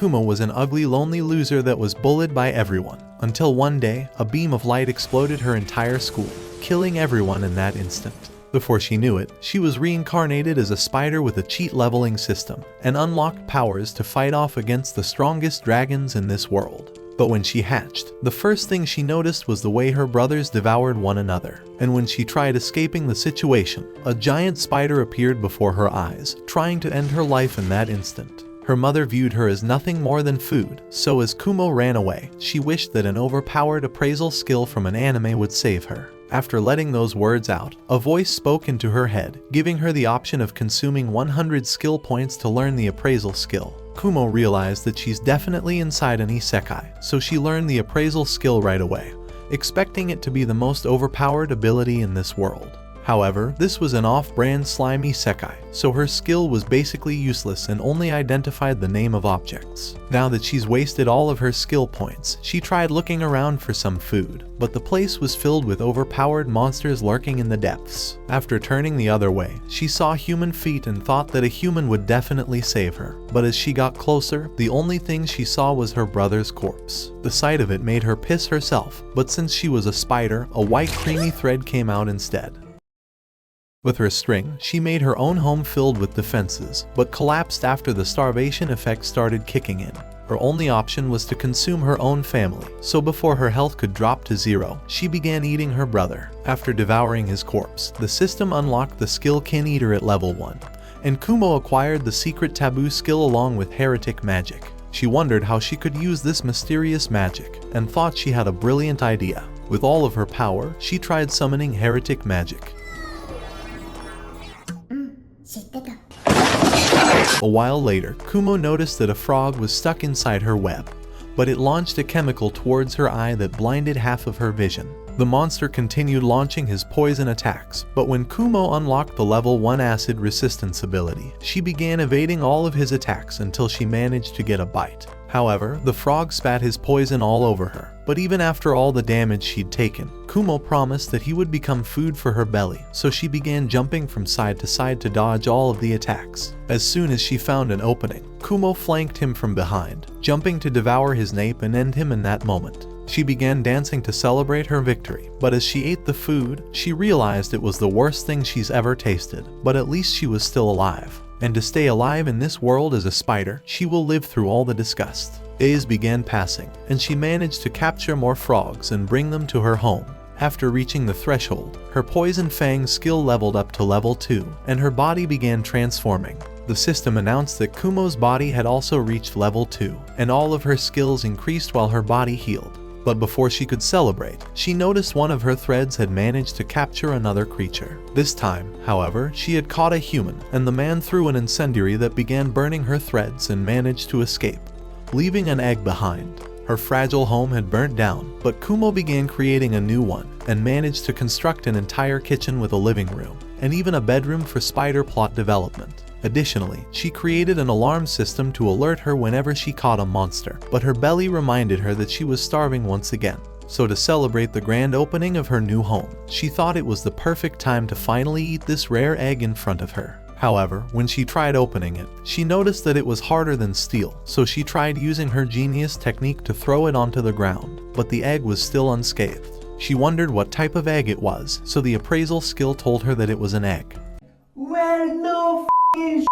Kumo was an ugly, lonely loser that was bullied by everyone. Until one day, a beam of light exploded her entire school, killing everyone in that instant. Before she knew it, she was reincarnated as a spider with a cheat leveling system and unlocked powers to fight off against the strongest dragons in this world. But when she hatched, the first thing she noticed was the way her brothers devoured one another. And when she tried escaping the situation, a giant spider appeared before her eyes, trying to end her life in that instant. Her mother viewed her as nothing more than food, so as Kumo ran away, she wished that an overpowered appraisal skill from an anime would save her. After letting those words out, a voice spoke into her head, giving her the option of consuming 100 skill points to learn the appraisal skill. Kumo realized that she's definitely inside an isekai, so she learned the appraisal skill right away, expecting it to be the most overpowered ability in this world. However, this was an off-brand slime isekai, so her skill was basically useless and only identified the name of objects. Now that she's wasted all of her skill points, she tried looking around for some food, but the place was filled with overpowered monsters lurking in the depths. After turning the other way, she saw human feet and thought that a human would definitely save her. But as she got closer, the only thing she saw was her brother's corpse. The sight of it made her piss herself, but since she was a spider, a white creamy thread came out instead. With her string, she made her own home filled with defenses, but collapsed after the starvation effect started kicking in. Her only option was to consume her own family, so before her health could drop to zero, she began eating her brother. After devouring his corpse, the system unlocked the skill Kin Eater at level 1, and Kumo acquired the secret taboo skill along with heretic magic. She wondered how she could use this mysterious magic, and thought she had a brilliant idea. With all of her power, she tried summoning heretic magic. A while later, Kumo noticed that a frog was stuck inside her web, but it launched a chemical towards her eye that blinded half of her vision. The monster continued launching his poison attacks, but when Kumo unlocked the level 1 acid resistance ability, she began evading all of his attacks until she managed to get a bite. However, the frog spat his poison all over her, but even after all the damage she'd taken, Kumo promised that he would become food for her belly, so she began jumping from side to side to dodge all of the attacks. As soon as she found an opening, Kumo flanked him from behind, jumping to devour his nape and end him in that moment. She began dancing to celebrate her victory, but as she ate the food, she realized it was the worst thing she's ever tasted, but at least she was still alive. And to stay alive in this world as a spider, she will live through all the disgust. Days began passing, and she managed to capture more frogs and bring them to her home. After reaching the threshold, her poison fang skill leveled up to level 2, and her body began transforming. The system announced that Kumo's body had also reached level 2, and all of her skills increased while her body healed. But before she could celebrate, she noticed one of her threads had managed to capture another creature. This time, however, she had caught a human, and the man threw an incendiary that began burning her threads and managed to escape, leaving an egg behind. Her fragile home had burnt down, but Kumo began creating a new one, and managed to construct an entire kitchen with a living room, and even a bedroom for spider plot development. Additionally, she created an alarm system to alert her whenever she caught a monster, but her belly reminded her that she was starving once again. So to celebrate the grand opening of her new home, she thought it was the perfect time to finally eat this rare egg in front of her. However, when she tried opening it, she noticed that it was harder than steel, so she tried using her genius technique to throw it onto the ground, but the egg was still unscathed. She wondered what type of egg it was, so the appraisal skill told her that it was an egg. Well, no shit.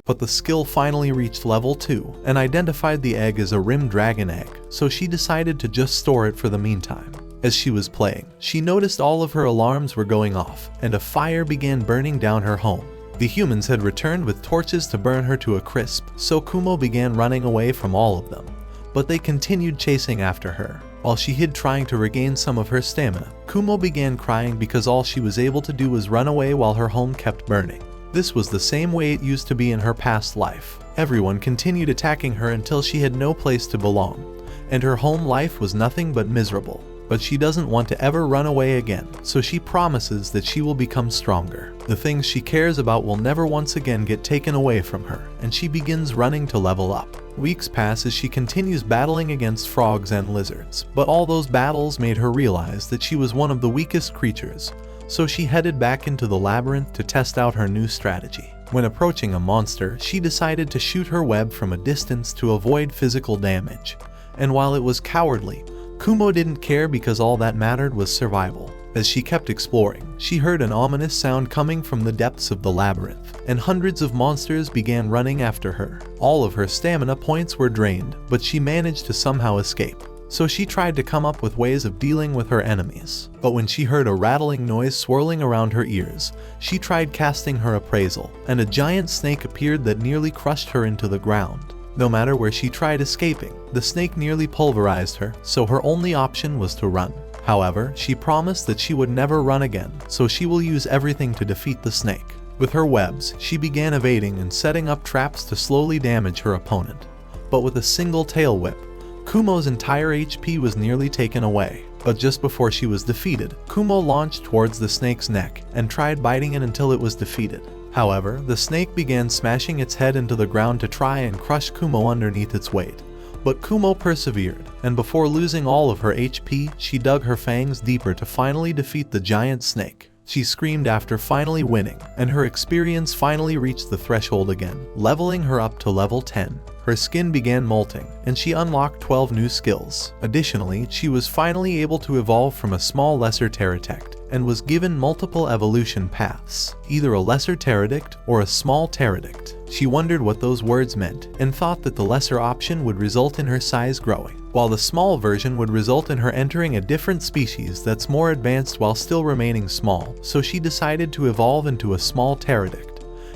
But the skill finally reached level 2 and identified the egg as a rim dragon egg, so she decided to just store it for the meantime. As she was playing, she noticed all of her alarms were going off, and a fire began burning down her home. The humans had returned with torches to burn her to a crisp, so Kumo began running away from all of them. But they continued chasing after her. While she hid trying to regain some of her stamina, Kumo began crying because all she was able to do was run away while her home kept burning. This was the same way it used to be in her past life. Everyone continued attacking her until she had no place to belong, and her home life was nothing but miserable. But she doesn't want to ever run away again, so she promises that she will become stronger. The things she cares about will never once again get taken away from her, and she begins running to level up. Weeks pass as she continues battling against frogs and lizards, but all those battles made her realize that she was one of the weakest creatures, so she headed back into the labyrinth to test out her new strategy. When approaching a monster, she decided to shoot her web from a distance to avoid physical damage. And while it was cowardly, Kumo didn't care because all that mattered was survival. As she kept exploring, she heard an ominous sound coming from the depths of the labyrinth, and hundreds of monsters began running after her. All of her stamina points were drained, but she managed to somehow escape. So she tried to come up with ways of dealing with her enemies. But when she heard a rattling noise swirling around her ears, she tried casting her appraisal, and a giant snake appeared that nearly crushed her into the ground. No matter where she tried escaping, the snake nearly pulverized her, so her only option was to run. However, she promised that she would never run again, so she will use everything to defeat the snake. With her webs, she began evading and setting up traps to slowly damage her opponent. But with a single tail whip, Kumo's entire HP was nearly taken away. But just before she was defeated, Kumo launched towards the snake's neck and tried biting it until it was defeated. However, the snake began smashing its head into the ground to try and crush Kumo underneath its weight. But Kumo persevered, and before losing all of her HP, she dug her fangs deeper to finally defeat the giant snake. She screamed after finally winning, and her experience finally reached the threshold again, leveling her up to level 10. Her skin began molting, and she unlocked 12 new skills. Additionally, she was finally able to evolve from a small lesser pterodactyl, and was given multiple evolution paths, either a lesser pterodactyl or a small pterodactyl. She wondered what those words meant, and thought that the lesser option would result in her size growing, while the small version would result in her entering a different species that's more advanced while still remaining small, so she decided to evolve into a small pterodactyl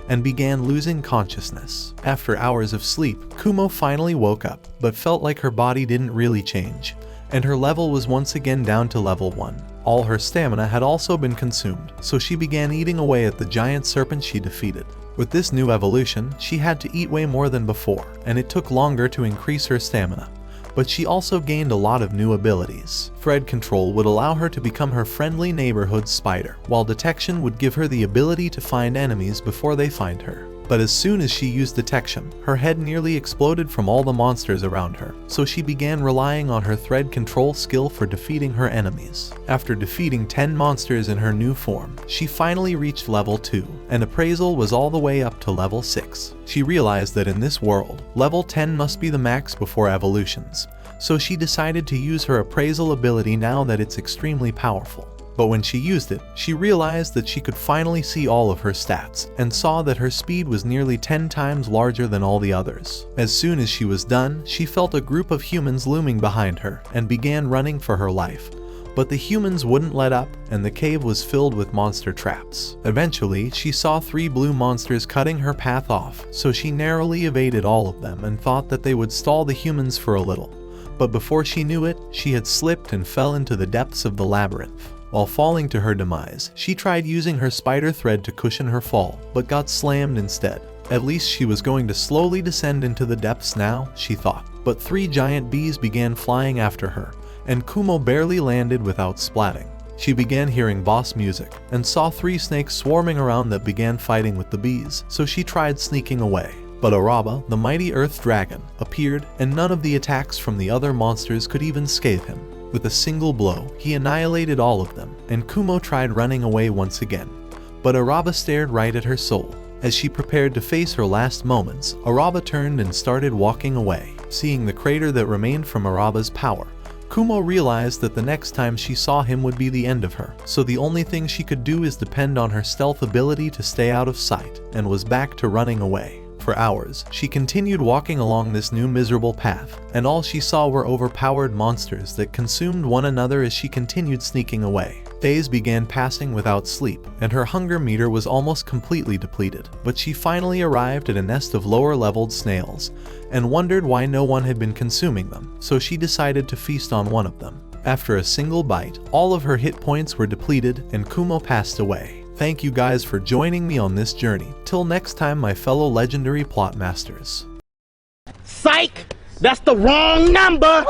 and began losing consciousness. After hours of sleep, Kumo finally woke up, but felt like her body didn't really change, and her level was once again down to level 1. All her stamina had also been consumed, so she began eating away at the giant serpent she defeated. With this new evolution, she had to eat way more than before, and it took longer to increase her stamina. But she also gained a lot of new abilities. Thread control would allow her to become her friendly neighborhood spider, while detection would give her the ability to find enemies before they find her. But as soon as she used detection, her head nearly exploded from all the monsters around her, so she began relying on her thread control skill for defeating her enemies. After defeating 10 monsters in her new form, she finally reached level 2, and appraisal was all the way up to level 6. She realized that in this world, level 10 must be the max before evolutions, so she decided to use her appraisal ability now that it's extremely powerful. But when she used it, she realized that she could finally see all of her stats, and saw that her speed was nearly 10 times larger than all the others. As soon as she was done, she felt a group of humans looming behind her, and began running for her life. But the humans wouldn't let up, and the cave was filled with monster traps. Eventually, she saw 3 blue monsters cutting her path off, so she narrowly evaded all of them and thought that they would stall the humans for a little. But before she knew it, she had slipped and fell into the depths of the labyrinth. While falling to her demise, she tried using her spider thread to cushion her fall, but got slammed instead. At least she was going to slowly descend into the depths now, she thought. But 3 giant bees began flying after her, and Kumo barely landed without splatting. She began hearing boss music, and saw 3 snakes swarming around that began fighting with the bees, so she tried sneaking away. But Araba, the mighty earth dragon, appeared, and none of the attacks from the other monsters could even scathe him. With a single blow, he annihilated all of them, and Kumo tried running away once again. But Araba stared right at her soul. As she prepared to face her last moments, Araba turned and started walking away. Seeing the crater that remained from Araba's power, Kumo realized that the next time she saw him would be the end of her, so the only thing she could do is depend on her stealth ability to stay out of sight, and was back to running away. For hours, she continued walking along this new miserable path, and all she saw were overpowered monsters that consumed one another as she continued sneaking away. Days began passing without sleep, and her hunger meter was almost completely depleted, but she finally arrived at a nest of lower-leveled snails, and wondered why no one had been consuming them, so she decided to feast on one of them. After a single bite, all of her hit points were depleted, and Kumo passed away. Thank you guys for joining me on this journey. Till next time, my fellow legendary plot masters. Psych! That's the wrong number!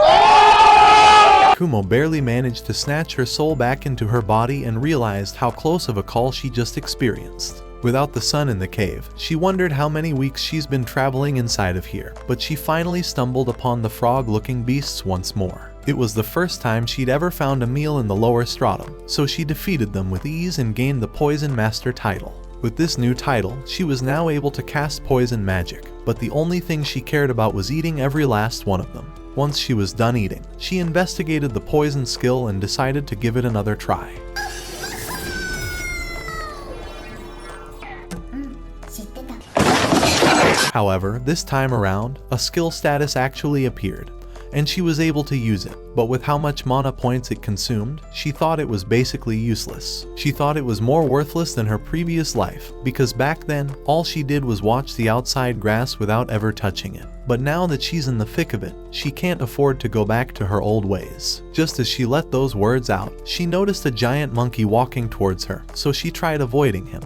Kumo barely managed to snatch her soul back into her body and realized how close of a call she just experienced. Without the sun in the cave, she wondered how many weeks she's been traveling inside of here, but she finally stumbled upon the frog-looking beasts once more. It was the first time she'd ever found a meal in the lower stratum, so she defeated them with ease and gained the Poison Master title. With this new title, she was now able to cast poison magic, but the only thing she cared about was eating every last one of them. Once she was done eating, she investigated the poison skill and decided to give it another try. However, this time around, a skill status actually appeared, and she was able to use it, but with how much mana points it consumed, she thought it was basically useless. She thought it was more worthless than her previous life, because back then, all she did was watch the outside grass without ever touching it. But now that she's in the thick of it, she can't afford to go back to her old ways. Just as she let those words out, she noticed a giant monkey walking towards her, so she tried avoiding him.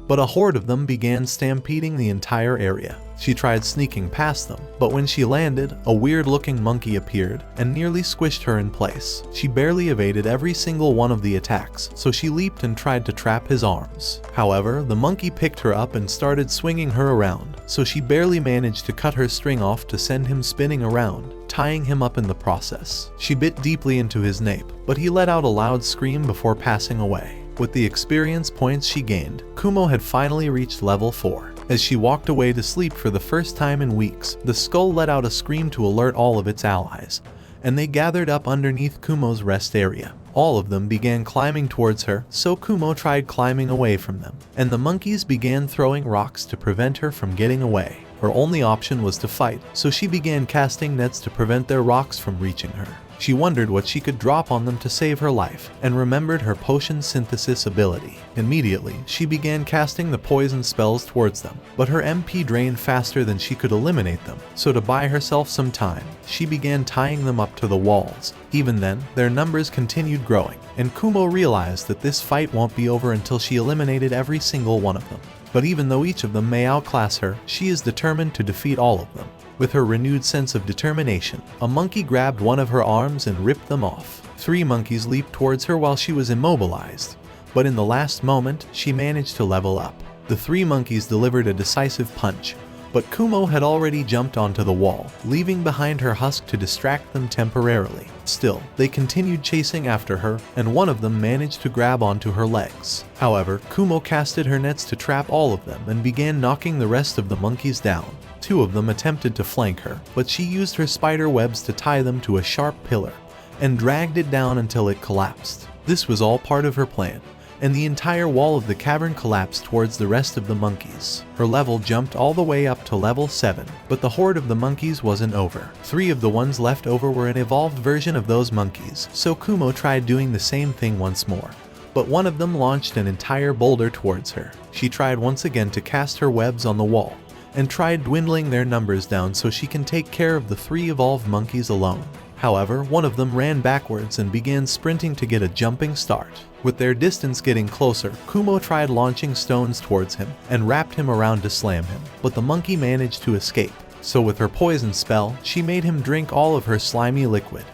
But a horde of them began stampeding the entire area. She tried sneaking past them, but when she landed, a weird-looking monkey appeared and nearly squished her in place. She barely evaded every single one of the attacks, so she leaped and tried to trap his arms. However, the monkey picked her up and started swinging her around, so she barely managed to cut her string off to send him spinning around, tying him up in the process. She bit deeply into his nape, but he let out a loud scream before passing away. With the experience points she gained, Kumo had finally reached level 4. As she walked away to sleep for the first time in weeks, the skull let out a scream to alert all of its allies, and they gathered up underneath Kumo's rest area. All of them began climbing towards her, so Kumo tried climbing away from them, and the monkeys began throwing rocks to prevent her from getting away. Her only option was to fight, so she began casting nets to prevent their rocks from reaching her. She wondered what she could drop on them to save her life, and remembered her potion synthesis ability. Immediately, she began casting the poison spells towards them, but her MP drained faster than she could eliminate them, so to buy herself some time, she began tying them up to the walls. Even then, their numbers continued growing, and Kumo realized that this fight won't be over until she eliminated every single one of them. But even though each of them may outclass her, she is determined to defeat all of them. With her renewed sense of determination, a monkey grabbed one of her arms and ripped them off. 3 monkeys leaped towards her while she was immobilized, but in the last moment, she managed to level up. The 3 monkeys delivered a decisive punch, but Kumo had already jumped onto the wall, leaving behind her husk to distract them temporarily. Still, they continued chasing after her, and one of them managed to grab onto her legs. However, Kumo casted her nets to trap all of them and began knocking the rest of the monkeys down. 2 of them attempted to flank her, but she used her spider webs to tie them to a sharp pillar, and dragged it down until it collapsed. This was all part of her plan, and the entire wall of the cavern collapsed towards the rest of the monkeys. Her level jumped all the way up to level 7, but the horde of the monkeys wasn't over. 3 of the ones left over were an evolved version of those monkeys, so Kumo tried doing the same thing once more. But one of them launched an entire boulder towards her. She tried once again to cast her webs on the wall, and tried dwindling their numbers down so she can take care of the 3 evolved monkeys alone. However, one of them ran backwards and began sprinting to get a jumping start. With their distance getting closer, Kumo tried launching stones towards him and wrapped him around to slam him, but the monkey managed to escape. So with her poison spell, she made him drink all of her slimy liquid.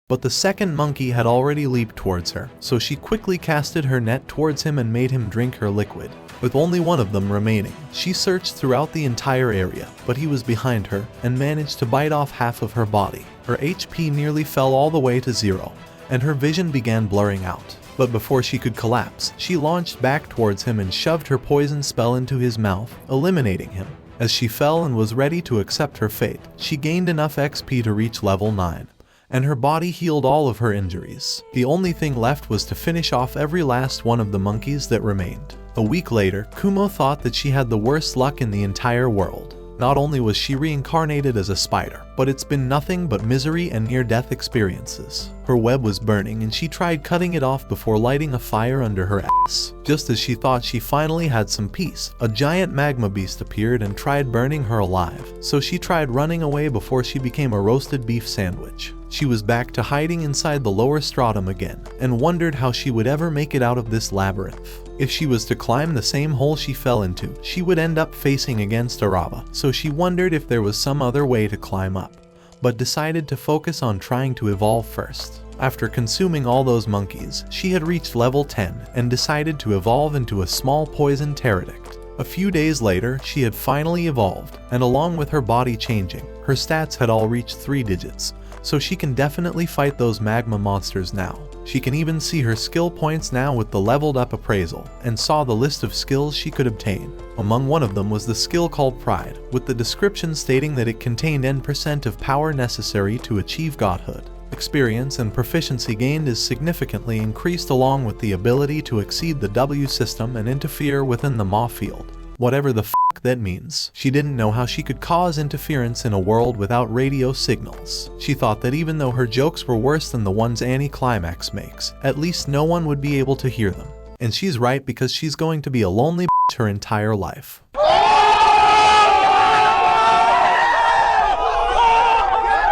But the second monkey had already leaped towards her, so she quickly casted her net towards him and made him drink her liquid. With only one of them remaining, she searched throughout the entire area, but he was behind her and managed to bite off half of her body. Her HP nearly fell all the way to 0, and her vision began blurring out. But before she could collapse, she launched back towards him and shoved her poison spell into his mouth, eliminating him. As she fell and was ready to accept her fate, she gained enough XP to reach level 9. And her body healed all of her injuries. The only thing left was to finish off every last one of the monkeys that remained. A week later, Kumo thought that she had the worst luck in the entire world. Not only was she reincarnated as a spider, but it's been nothing but misery and near-death experiences. Her web was burning and she tried cutting it off before lighting a fire under her ass. Just as she thought she finally had some peace, a giant magma beast appeared and tried burning her alive, so she tried running away before she became a roasted beef sandwich. She was back to hiding inside the lower stratum again, and wondered how she would ever make it out of this labyrinth. If she was to climb the same hole she fell into, she would end up facing against Araba, so she wondered if there was some other way to climb up, but decided to focus on trying to evolve first. After consuming all those monkeys, she had reached level 10 and decided to evolve into a small poison pterodactyl. A few days later, she had finally evolved, and along with her body changing, her stats had all reached 3 digits, so she can definitely fight those magma monsters now. She can even see her skill points now with the leveled up appraisal, and saw the list of skills she could obtain. Among one of them was the skill called Pride, with the description stating that it contained N% of power necessary to achieve godhood. Experience and proficiency gained is significantly increased, along with the ability to exceed the W system and interfere within the Ma field. Whatever the fuck that means. She didn't know how she could cause interference in a world without radio signals. She thought that even though her jokes were worse than the ones Anticlimax makes, at least no one would be able to hear them. And she's right, because she's going to be a lonely bitch her entire life.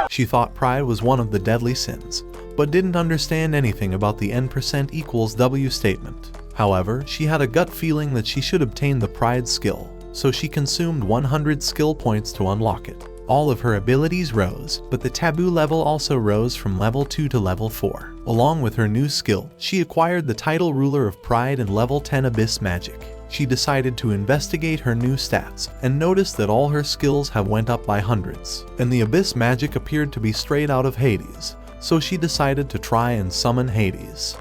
She thought pride was one of the deadly sins, but didn't understand anything about the N% equals W statement. However, she had a gut feeling that she should obtain the pride skill, so she consumed 100 skill points to unlock it. All of her abilities rose, but the taboo level also rose from level 2 to level 4. Along with her new skill, she acquired the title Ruler of Pride and level 10 Abyss Magic. She decided to investigate her new stats, and noticed that all her skills have went up by hundreds, and the Abyss Magic appeared to be straight out of Hades, so she decided to try and summon Hades.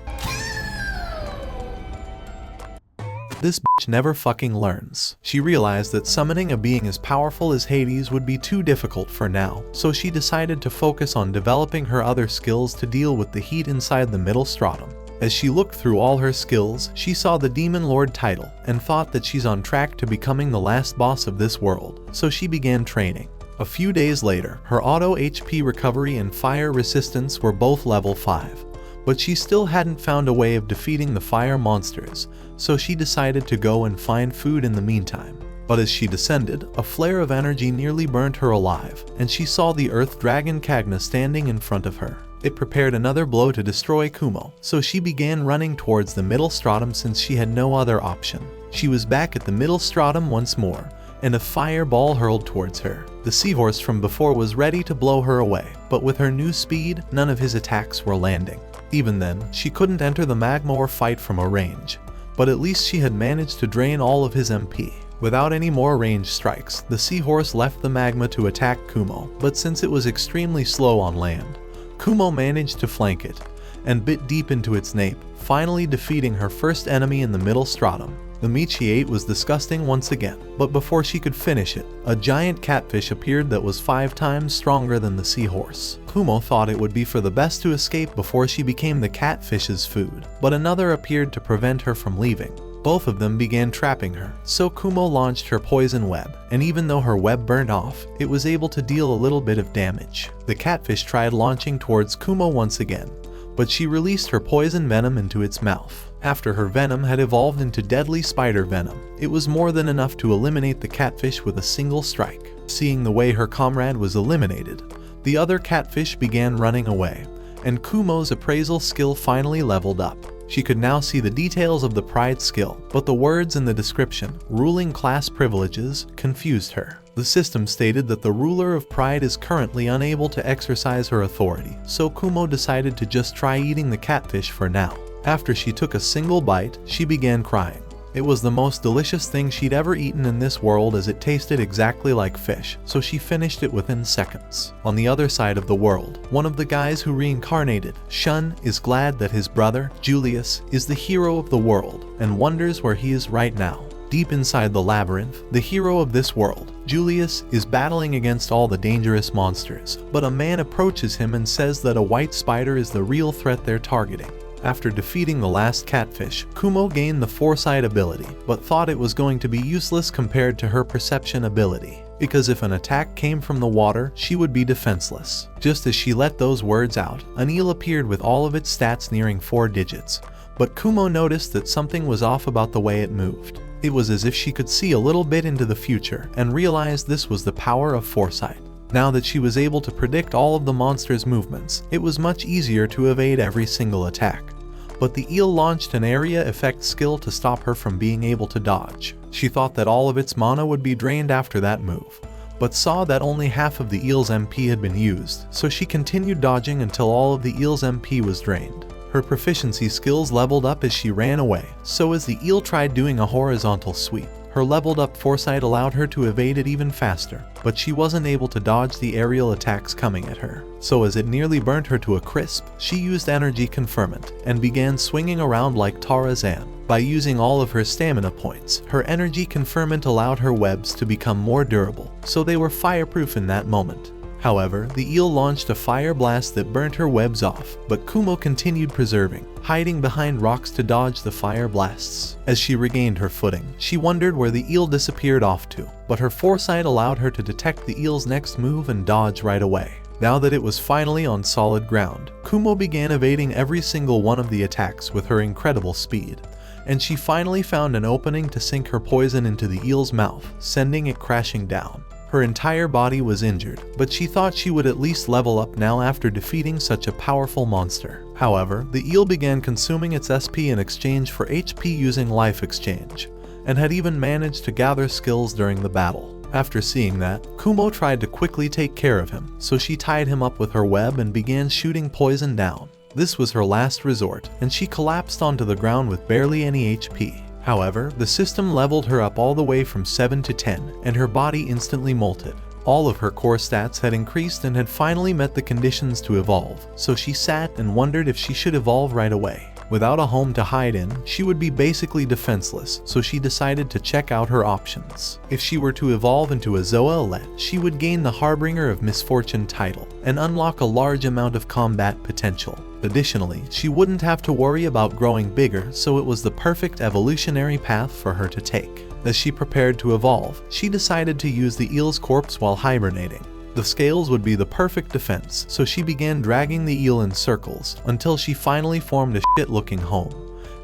This bitch never fucking learns. She realized that summoning a being as powerful as Hades would be too difficult for now, so she decided to focus on developing her other skills to deal with the heat inside the middle stratum. As she looked through all her skills, she saw the Demon Lord title, and thought that she's on track to becoming the last boss of this world, so she began training. A few days later, her auto HP recovery and fire resistance were both level 5. But she still hadn't found a way of defeating the fire monsters, so she decided to go and find food in the meantime. But as she descended, a flare of energy nearly burnt her alive, and she saw the earth dragon Kagna standing in front of her. It prepared another blow to destroy Kumo, so she began running towards the middle stratum since she had no other option. She was back at the middle stratum once more, and a fireball hurled towards her. The seahorse from before was ready to blow her away, but with her new speed, none of his attacks were landing. Even then, she couldn't enter the magma or fight from a range, but at least she had managed to drain all of his MP. Without any more ranged strikes, the seahorse left the magma to attack Kumo, but since it was extremely slow on land, Kumo managed to flank it, and bit deep into its nape, finally defeating her first enemy in the middle stratum. The meat she ate was disgusting once again, but before she could finish it, a giant catfish appeared that was 5 times stronger than the seahorse. Kumo thought it would be for the best to escape before she became the catfish's food, but another appeared to prevent her from leaving. Both of them began trapping her, so Kumo launched her poison web, and even though her web burned off, it was able to deal a little bit of damage. The catfish tried launching towards Kumo once again, but she released her poison venom into its mouth. After her venom had evolved into deadly spider venom, it was more than enough to eliminate the catfish with a single strike. Seeing the way her comrade was eliminated, the other catfish began running away, and Kumo's appraisal skill finally leveled up. She could now see the details of the pride skill, but the words in the description, ruling class privileges, confused her. The system stated that the ruler of pride is currently unable to exercise her authority, so Kumo decided to just try eating the catfish for now. After she took a single bite, she began crying. It was the most delicious thing she'd ever eaten in this world, as it tasted exactly like fish, so she finished it within seconds. On the other side of the world, one of the guys who reincarnated, Shun, is glad that his brother, Julius, is the hero of the world, and wonders where he is right now. Deep inside the labyrinth, the hero of this world, Julius, is battling against all the dangerous monsters, but a man approaches him and says that a white spider is the real threat they're targeting. After defeating the last catfish, Kumo gained the foresight ability, but thought it was going to be useless compared to her perception ability, because if an attack came from the water, she would be defenseless. Just as she let those words out, an eel appeared with all of its stats nearing 4 digits, but Kumo noticed that something was off about the way it moved. It was as if she could see a little bit into the future, and realized this was the power of foresight. Now that she was able to predict all of the monster's movements, it was much easier to evade every single attack. But the eel launched an area effect skill to stop her from being able to dodge. She thought that all of its mana would be drained after that move, but saw that only half of the eel's MP had been used, so she continued dodging until all of the eel's MP was drained. Her proficiency skills leveled up as she ran away, so as the eel tried doing a horizontal sweep, her her leveled up foresight allowed her to evade it even faster, but she wasn't able to dodge the aerial attacks coming at her. So as it nearly burnt her to a crisp, she used energy conferment and began swinging around like Tarzan. By using all of her stamina points, her energy conferment allowed her webs to become more durable, so they were fireproof in that moment. However, the eel launched a fire blast that burnt her webs off, but Kumo continued preserving, hiding behind rocks to dodge the fire blasts. As she regained her footing, she wondered where the eel disappeared off to, but her foresight allowed her to detect the eel's next move and dodge right away. Now that it was finally on solid ground, Kumo began evading every single one of the attacks with her incredible speed, and she finally found an opening to sink her poison into the eel's mouth, sending it crashing down. Her entire body was injured, but she thought she would at least level up now after defeating such a powerful monster. However, the eel began consuming its SP in exchange for HP using life exchange, and had even managed to gather skills during the battle. After seeing that, Kumo tried to quickly take care of him, so she tied him up with her web and began shooting poison down. This was her last resort, and she collapsed onto the ground with barely any HP. However, the system leveled her up all the way from 7 to 10, and her body instantly molted. All of her core stats had increased and had finally met the conditions to evolve, so she sat and wondered if she should evolve right away. Without a home to hide in, she would be basically defenseless, so she decided to check out her options. If she were to evolve into a Zoelet, she would gain the Harbinger of Misfortune title, and unlock a large amount of combat potential. Additionally, she wouldn't have to worry about growing bigger, so it was the perfect evolutionary path for her to take. As she prepared to evolve, she decided to use the eel's corpse while hibernating. The scales would be the perfect defense, so she began dragging the eel in circles until she finally formed a shit-looking home,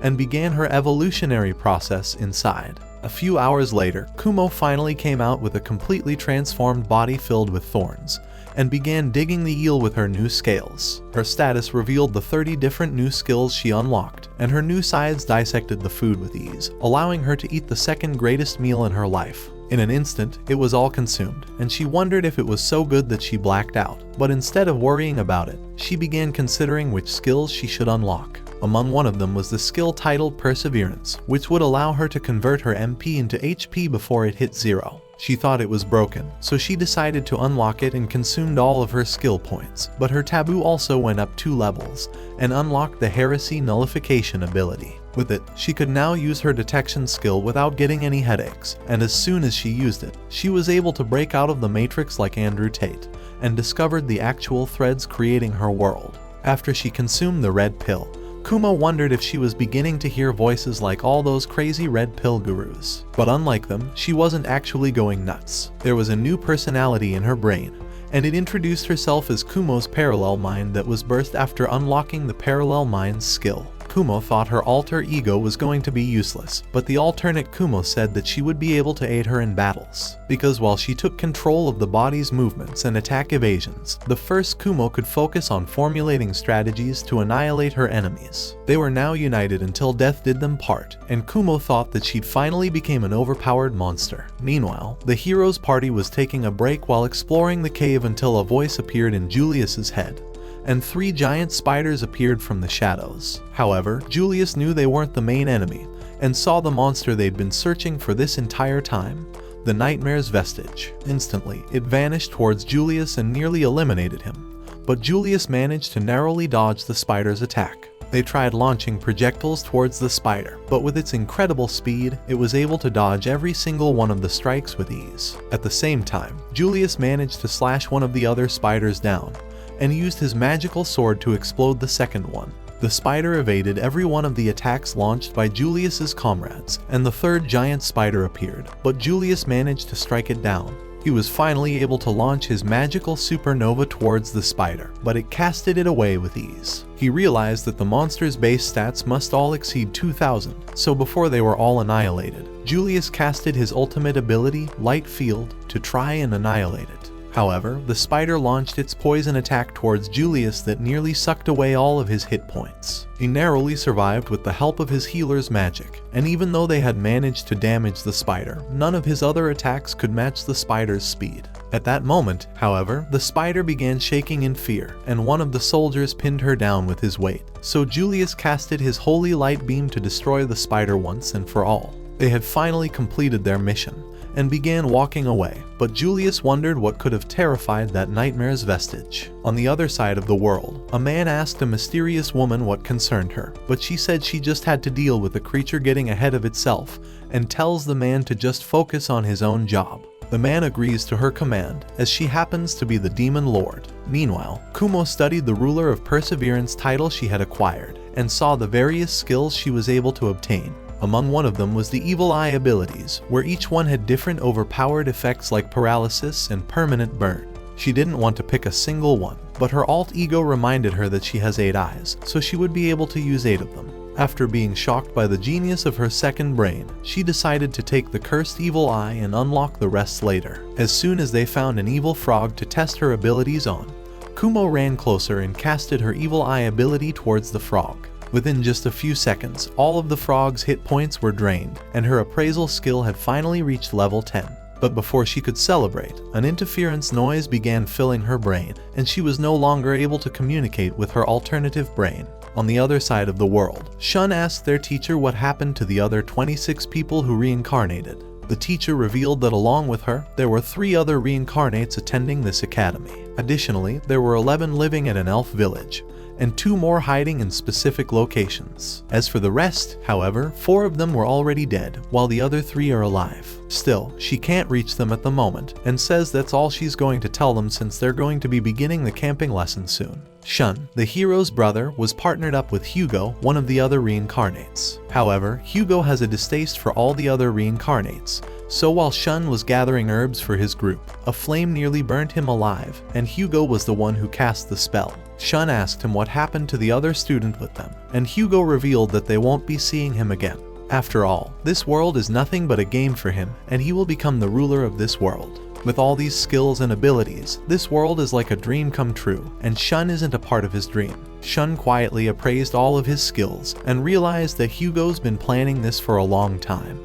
and began her evolutionary process inside. A few hours later, Kumo finally came out with a completely transformed body filled with thorns, and began digging the eel with her new scales. Her status revealed the 30 different new skills she unlocked, and her new sides dissected the food with ease, allowing her to eat the second greatest meal in her life. In an instant, it was all consumed, and she wondered if it was so good that she blacked out. But instead of worrying about it, she began considering which skills she should unlock. Among one of them was the skill titled Perseverance, which would allow her to convert her MP into HP before it hit 0. She thought it was broken, so she decided to unlock it and consumed all of her skill points, but her taboo also went up 2 levels, and unlocked the Heresy Nullification ability. With it, she could now use her detection skill without getting any headaches, and as soon as she used it, she was able to break out of the Matrix like Andrew Tate, and discovered the actual threads creating her world. After she consumed the red pill, Kumo wondered if she was beginning to hear voices like all those crazy red pill gurus. But unlike them, she wasn't actually going nuts. There was a new personality in her brain, and it introduced herself as Kumo's parallel mind that was birthed after unlocking the parallel mind's skill. Kumo thought her alter ego was going to be useless, but the alternate Kumo said that she would be able to aid her in battles, because while she took control of the body's movements and attack evasions, the first Kumo could focus on formulating strategies to annihilate her enemies. They were now united until death did them part, and Kumo thought that she'd finally become an overpowered monster. Meanwhile, the hero's party was taking a break while exploring the cave until a voice appeared in Julius's head, and 3 giant spiders appeared from the shadows. However, Julius knew they weren't the main enemy, and saw the monster they'd been searching for this entire time, the Nightmare's vestige. Instantly, it vanished towards Julius and nearly eliminated him, but Julius managed to narrowly dodge the spider's attack. They tried launching projectiles towards the spider, but with its incredible speed, it was able to dodge every single one of the strikes with ease. At the same time, Julius managed to slash one of the other spiders down, and used his magical sword to explode the second one. The spider evaded every one of the attacks launched by Julius's comrades, and the third giant spider appeared, but Julius managed to strike it down. He was finally able to launch his magical supernova towards the spider, but it casted it away with ease. He realized that the monster's base stats must all exceed 2000, so before they were all annihilated, Julius casted his ultimate ability, Light Field, to try and annihilate it. However, the spider launched its poison attack towards Julius that nearly sucked away all of his hit points. He narrowly survived with the help of his healer's magic, and even though they had managed to damage the spider, none of his other attacks could match the spider's speed. At that moment, however, the spider began shaking in fear, and one of the soldiers pinned her down with his weight. So Julius casted his holy light beam to destroy the spider once and for all. They had finally completed their mission and began walking away, but Julius wondered what could have terrified that nightmare's vestige. On the other side of the world, a man asked a mysterious woman what concerned her, but she said she just had to deal with the creature getting ahead of itself and tells the man to just focus on his own job. The man agrees to her command, as she happens to be the Demon Lord. Meanwhile, Kumo studied the Ruler of Perseverance title she had acquired and saw the various skills she was able to obtain. Among one of them was the Evil Eye abilities, where each one had different overpowered effects like paralysis and permanent burn. She didn't want to pick a single one, but her alt ego reminded her that she has 8 eyes, so she would be able to use 8 of them. After being shocked by the genius of her second brain, she decided to take the cursed evil eye and unlock the rest later. As soon as they found an evil frog to test her abilities on, Kumo ran closer and casted her evil eye ability towards the frog. Within just a few seconds, all of the frog's hit points were drained, and her appraisal skill had finally reached level 10. But before she could celebrate, an interference noise began filling her brain, and she was no longer able to communicate with her alternative brain. On the other side of the world, Shun asked their teacher what happened to the other 26 people who reincarnated. The teacher revealed that along with her, there were 3 other reincarnates attending this academy. Additionally, there were 11 living at an elf village, and 2 more hiding in specific locations. As for the rest, however, 4 of them were already dead, while the other 3 are alive. Still, she can't reach them at the moment, and says that's all she's going to tell them since they're going to be beginning the camping lesson soon. Shun, the hero's brother, was partnered up with Hugo, one of the other reincarnates. However, Hugo has a distaste for all the other reincarnates, so while Shun was gathering herbs for his group, a flame nearly burnt him alive, and Hugo was the one who cast the spell. Shun asked him what happened to the other student with them, and Hugo revealed that they won't be seeing him again. After all, this world is nothing but a game for him, and he will become the ruler of this world. With all these skills and abilities, this world is like a dream come true, and Shun isn't a part of his dream. Shun quietly appraised all of his skills and realized that Hugo's been planning this for a long time.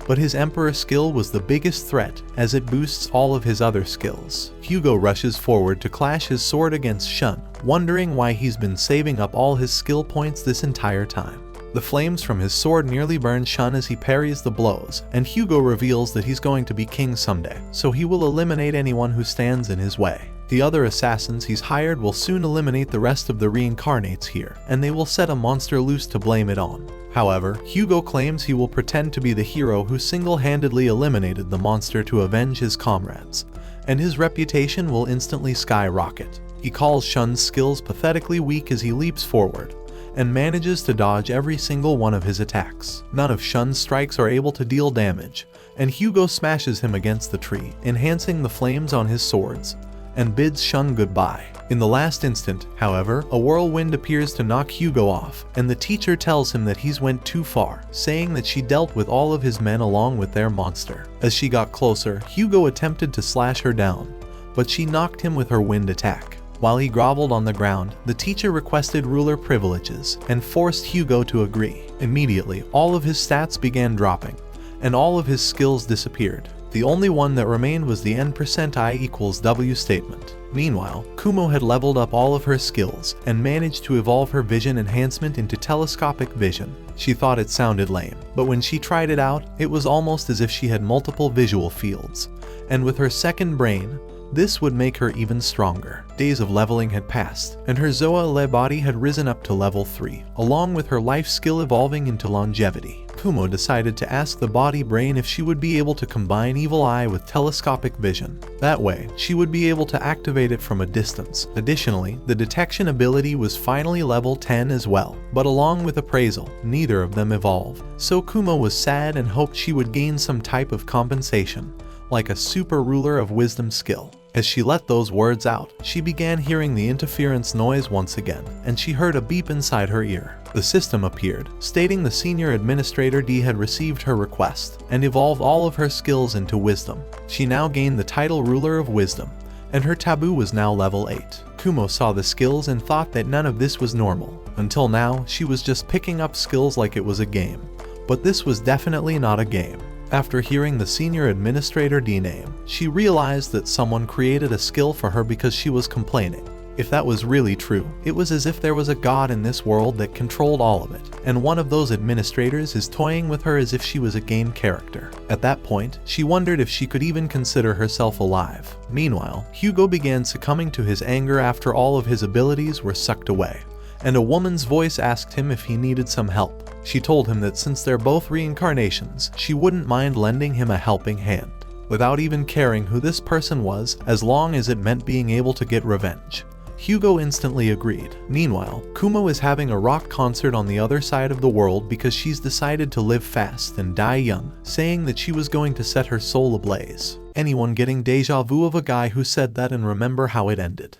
But his Emperor skill was the biggest threat, as it boosts all of his other skills. Hugo rushes forward to clash his sword against Shun, wondering why he's been saving up all his skill points this entire time. The flames from his sword nearly burn Shun as he parries the blows, and Hugo reveals that he's going to be king someday, so he will eliminate anyone who stands in his way. The other assassins he's hired will soon eliminate the rest of the reincarnates here, and they will set a monster loose to blame it on. However, Hugo claims he will pretend to be the hero who single-handedly eliminated the monster to avenge his comrades, and his reputation will instantly skyrocket. He calls Shun's skills pathetically weak as he leaps forward, and manages to dodge every single one of his attacks. None of Shun's strikes are able to deal damage, and Hugo smashes him against the tree, enhancing the flames on his swords, and bids Shun goodbye. In the last instant, however, a whirlwind appears to knock Hugo off, and the teacher tells him that he's went too far, saying that she dealt with all of his men along with their monster. As she got closer, Hugo attempted to slash her down, but she knocked him with her wind attack. While he groveled on the ground, the teacher requested ruler privileges and forced Hugo to agree. Immediately, all of his stats began dropping, and all of his skills disappeared. The only one that remained was the n%I equals W statement. Meanwhile, Kumo had leveled up all of her skills and managed to evolve her vision enhancement into telescopic vision. She thought it sounded lame, but when she tried it out, it was almost as if she had multiple visual fields, and with her second brain, this would make her even stronger. Days of leveling had passed, and her Zoa-Le body had risen up to level 3, along with her life skill evolving into longevity. Kumo decided to ask the body brain if she would be able to combine Evil Eye with telescopic vision. That way, she would be able to activate it from a distance. Additionally, the detection ability was finally level 10 as well, but along with appraisal, neither of them evolved. So Kumo was sad and hoped she would gain some type of compensation, like a super ruler of wisdom skill. As she let those words out, she began hearing the interference noise once again, and she heard a beep inside her ear. The system appeared, stating the senior administrator D had received her request, and evolved all of her skills into wisdom. She now gained the title Ruler of Wisdom, and her taboo was now level 8. Kumo saw the skills and thought that none of this was normal. Until now, she was just picking up skills like it was a game. But this was definitely not a game. After hearing the Senior Administrator D name, she realized that someone created a skill for her because she was complaining. If that was really true, it was as if there was a god in this world that controlled all of it, and one of those administrators is toying with her as if she was a game character. At that point, she wondered if she could even consider herself alive. Meanwhile, Hugo began succumbing to his anger after all of his abilities were sucked away, and a woman's voice asked him if he needed some help. She told him that since they're both reincarnations, she wouldn't mind lending him a helping hand, without even caring who this person was, as long as it meant being able to get revenge. Hugo instantly agreed. Meanwhile, Kumo is having a rock concert on the other side of the world because she's decided to live fast and die young, saying that she was going to set her soul ablaze. Anyone getting deja vu of a guy who said that and remember how it ended?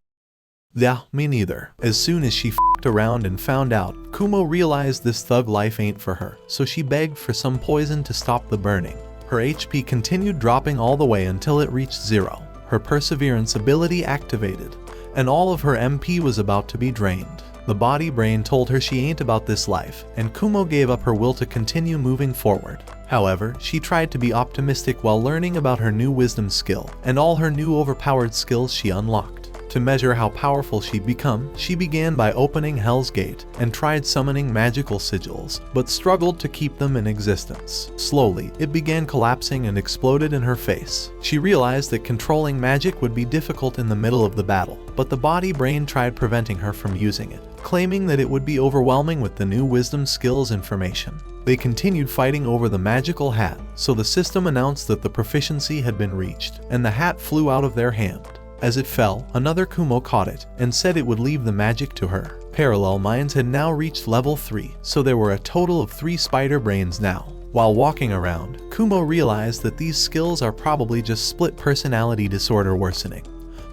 Yeah, me neither. As soon as she f***ed around and found out, Kumo realized this thug life ain't for her, so she begged for some poison to stop the burning. Her HP continued dropping all the way until it reached 0. Her perseverance ability activated, and all of her MP was about to be drained. The body brain told her she ain't about this life, and Kumo gave up her will to continue moving forward. However, she tried to be optimistic while learning about her new wisdom skill, and all her new overpowered skills she unlocked. To measure how powerful she'd become, she began by opening Hell's Gate and tried summoning magical sigils, but struggled to keep them in existence. Slowly, it began collapsing and exploded in her face. She realized that controlling magic would be difficult in the middle of the battle, but the body brain tried preventing her from using it, claiming that it would be overwhelming with the new wisdom skills information. They continued fighting over the magical hat, so the system announced that the proficiency had been reached, and the hat flew out of their hand. As it fell, another Kumo caught it and said it would leave the magic to her. Parallel minds had now reached level 3, so there were a total of 3 spider brains now. While walking around, Kumo realized that these skills are probably just split personality disorder worsening.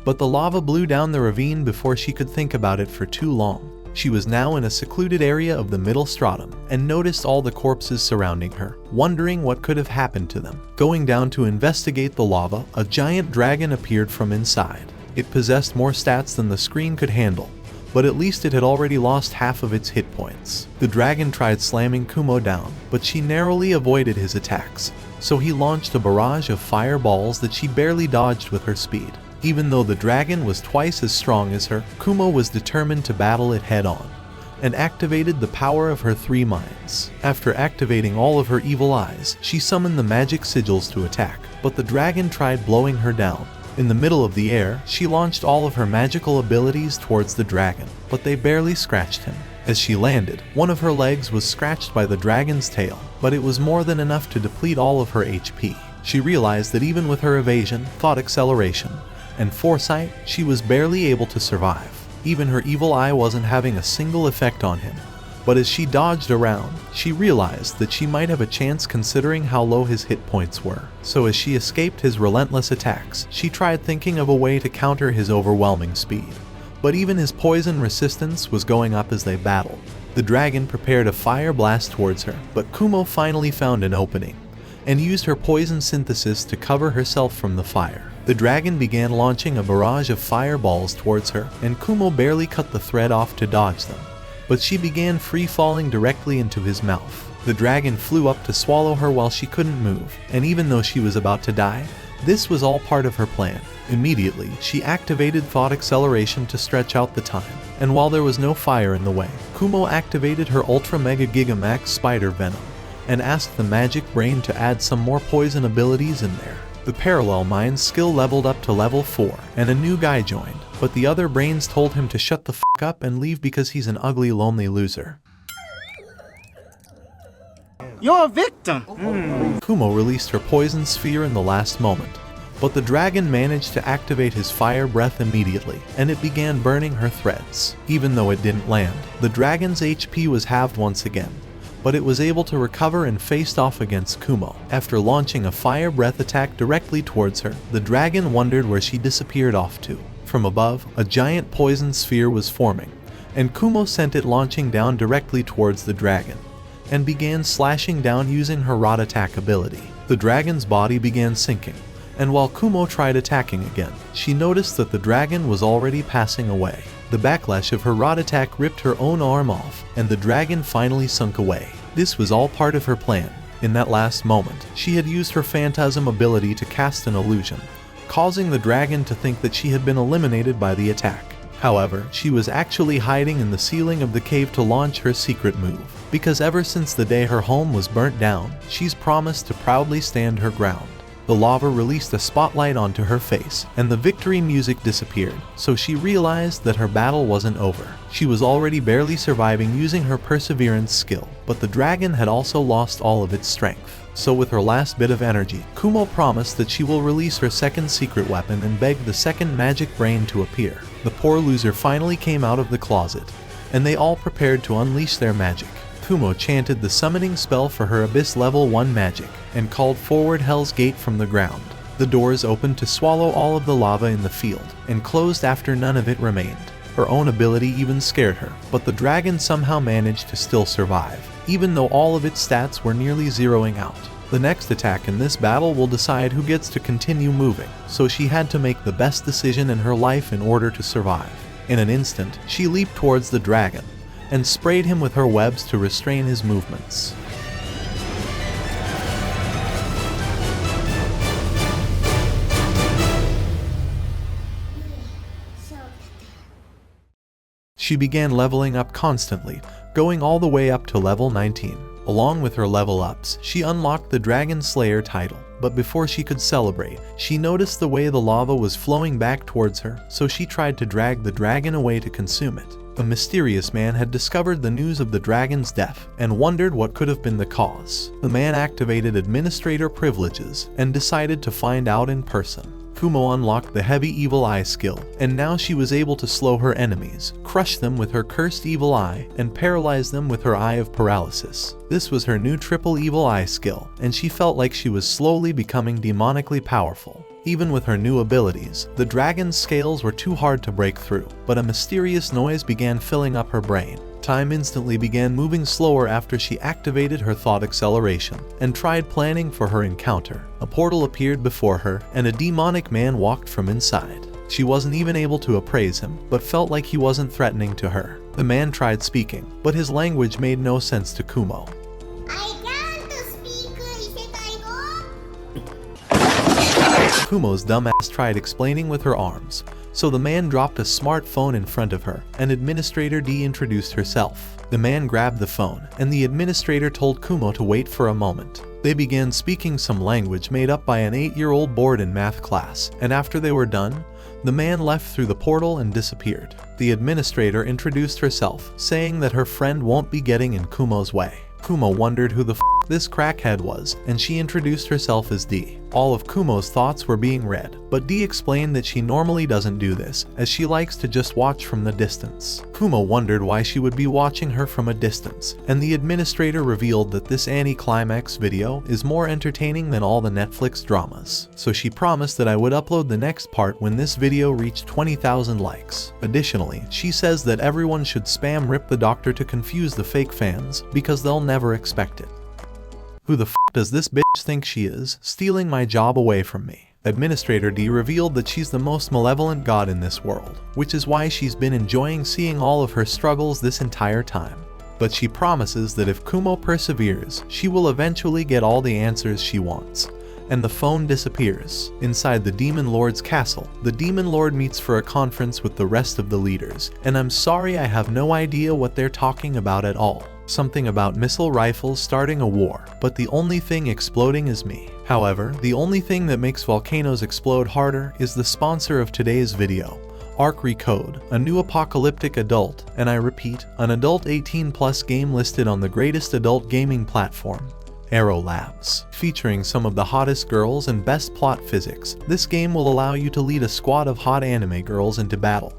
But the lava blew down the ravine before she could think about it for too long. She was now in a secluded area of the middle stratum and noticed all the corpses surrounding her, wondering what could have happened to them. Going down to investigate the lava, a giant dragon appeared from inside. It possessed more stats than the screen could handle, but at least it had already lost half of its hit points. The dragon tried slamming Kumo down, but she narrowly avoided his attacks, so he launched a barrage of fireballs that she barely dodged with her speed. Even though the dragon was twice as strong as her, Kumo was determined to battle it head-on, and activated the power of her 3 minds. After activating all of her evil eyes, she summoned the magic sigils to attack, but the dragon tried blowing her down. In the middle of the air, she launched all of her magical abilities towards the dragon, but they barely scratched him. As she landed, one of her legs was scratched by the dragon's tail, but it was more than enough to deplete all of her HP. She realized that even with her evasion, thought acceleration, and foresight, she was barely able to survive. Even her evil eye wasn't having a single effect on him. But as she dodged around, she realized that she might have a chance considering how low his hit points were. So as she escaped his relentless attacks, she tried thinking of a way to counter his overwhelming speed. But even his poison resistance was going up as they battled. The dragon prepared a fire blast towards her, but Kumo finally found an opening, and used her poison synthesis to cover herself from the fire. The dragon began launching a barrage of fireballs towards her, and Kumo barely cut the thread off to dodge them, but she began free-falling directly into his mouth. The dragon flew up to swallow her while she couldn't move, and even though she was about to die, this was all part of her plan. Immediately, she activated thought acceleration to stretch out the time, and while there was no fire in the way, Kumo activated her Ultra Mega Gigamax Spider Venom, and asked the magic brain to add some more poison abilities in there. The parallel mind skill leveled up to level 4, and a new guy joined, but the other brains told him to shut the f*** up and leave because he's an ugly, lonely loser. You're a victim. Kumo released her poison sphere in the last moment, but the dragon managed to activate his fire breath immediately, and it began burning her threads. Even though it didn't land, the dragon's HP was halved once again, but it was able to recover and faced off against Kumo. After launching a fire breath attack directly towards her, the dragon wondered where she disappeared off to. From above, a giant poison sphere was forming, and Kumo sent it launching down directly towards the dragon, and began slashing down using her rod attack ability. The dragon's body began sinking, and while Kumo tried attacking again, she noticed that the dragon was already passing away. The backlash of her rod attack ripped her own arm off, and the dragon finally sunk away. This was all part of her plan. In that last moment, she had used her phantasm ability to cast an illusion, causing the dragon to think that she had been eliminated by the attack. However, she was actually hiding in the ceiling of the cave to launch her secret move, because ever since the day her home was burnt down, she's promised to proudly stand her ground. The lava released a spotlight onto her face, and the victory music disappeared, so she realized that her battle wasn't over. She was already barely surviving using her perseverance skill, but the dragon had also lost all of its strength. So with her last bit of energy, Kumo promised that she will release her second secret weapon and begged the second magic brain to appear. The poor loser finally came out of the closet, and they all prepared to unleash their magic. Kumo chanted the summoning spell for her Abyss Level 1 magic, and called forward Hell's Gate from the ground. The doors opened to swallow all of the lava in the field, and closed after none of it remained. Her own ability even scared her, but the dragon somehow managed to still survive, even though all of its stats were nearly zeroing out. The next attack in this battle will decide who gets to continue moving, so she had to make the best decision in her life in order to survive. In an instant, she leaped towards the dragon, and sprayed him with her webs to restrain his movements. She began leveling up constantly, going all the way up to level 19. Along with her level ups, she unlocked the Dragon Slayer title, but before she could celebrate, she noticed the way the lava was flowing back towards her, so she tried to drag the dragon away to consume it. A mysterious man had discovered the news of the dragon's death and wondered what could have been the cause. The man activated administrator privileges and decided to find out in person. Kumo unlocked the heavy evil eye skill, and now she was able to slow her enemies, crush them with her cursed evil eye, and paralyze them with her eye of paralysis. This was her new triple evil eye skill, and she felt like she was slowly becoming demonically powerful. Even with her new abilities, the dragon's scales were too hard to break through, but a mysterious noise began filling up her brain. Time instantly began moving slower after she activated her thought acceleration and tried planning for her encounter. A portal appeared before her, and a demonic man walked from inside. She wasn't even able to appraise him, but felt like he wasn't threatening to her. The man tried speaking, but his language made no sense to Kumo. Kumo's dumbass tried explaining with her arms, so the man dropped a smartphone in front of her, and Administrator D introduced herself. The man grabbed the phone, and the administrator told Kumo to wait for a moment. They began speaking some language made up by an 8-year-old bored in math class, and after they were done, the man left through the portal and disappeared. The administrator introduced herself, saying that her friend won't be getting in Kumo's way. Kumo wondered who the this crackhead was, and she introduced herself as D. All of Kumo's thoughts were being read, but D explained that she normally doesn't do this, as she likes to just watch from the distance. Kumo wondered why she would be watching her from a distance, and the administrator revealed that this anti-climax video is more entertaining than all the Netflix dramas, so she promised that I would upload the next part when this video reached 20,000 likes. Additionally, she says that everyone should spam Rip the Doctor to confuse the fake fans, because they'll never expect it. Who the f does this bitch think she is, stealing my job away from me? Administrator D revealed that she's the most malevolent god in this world, which is why she's been enjoying seeing all of her struggles this entire time. But she promises that if Kumo perseveres, she will eventually get all the answers she wants. And the phone disappears. Inside the Demon Lord's castle, the Demon Lord meets for a conference with the rest of the leaders, and I'm sorry I have no idea what they're talking about at all. Something about missile rifles starting a war, but the only thing exploding is me. However, the only thing that makes volcanoes explode harder is the sponsor of today's video, Reincarnated, a new apocalyptic adult, and I repeat, an adult 18+ game listed on the greatest adult gaming platform, Arrow Labs. Featuring some of the hottest girls and best plot physics, this game will allow you to lead a squad of hot anime girls into battle,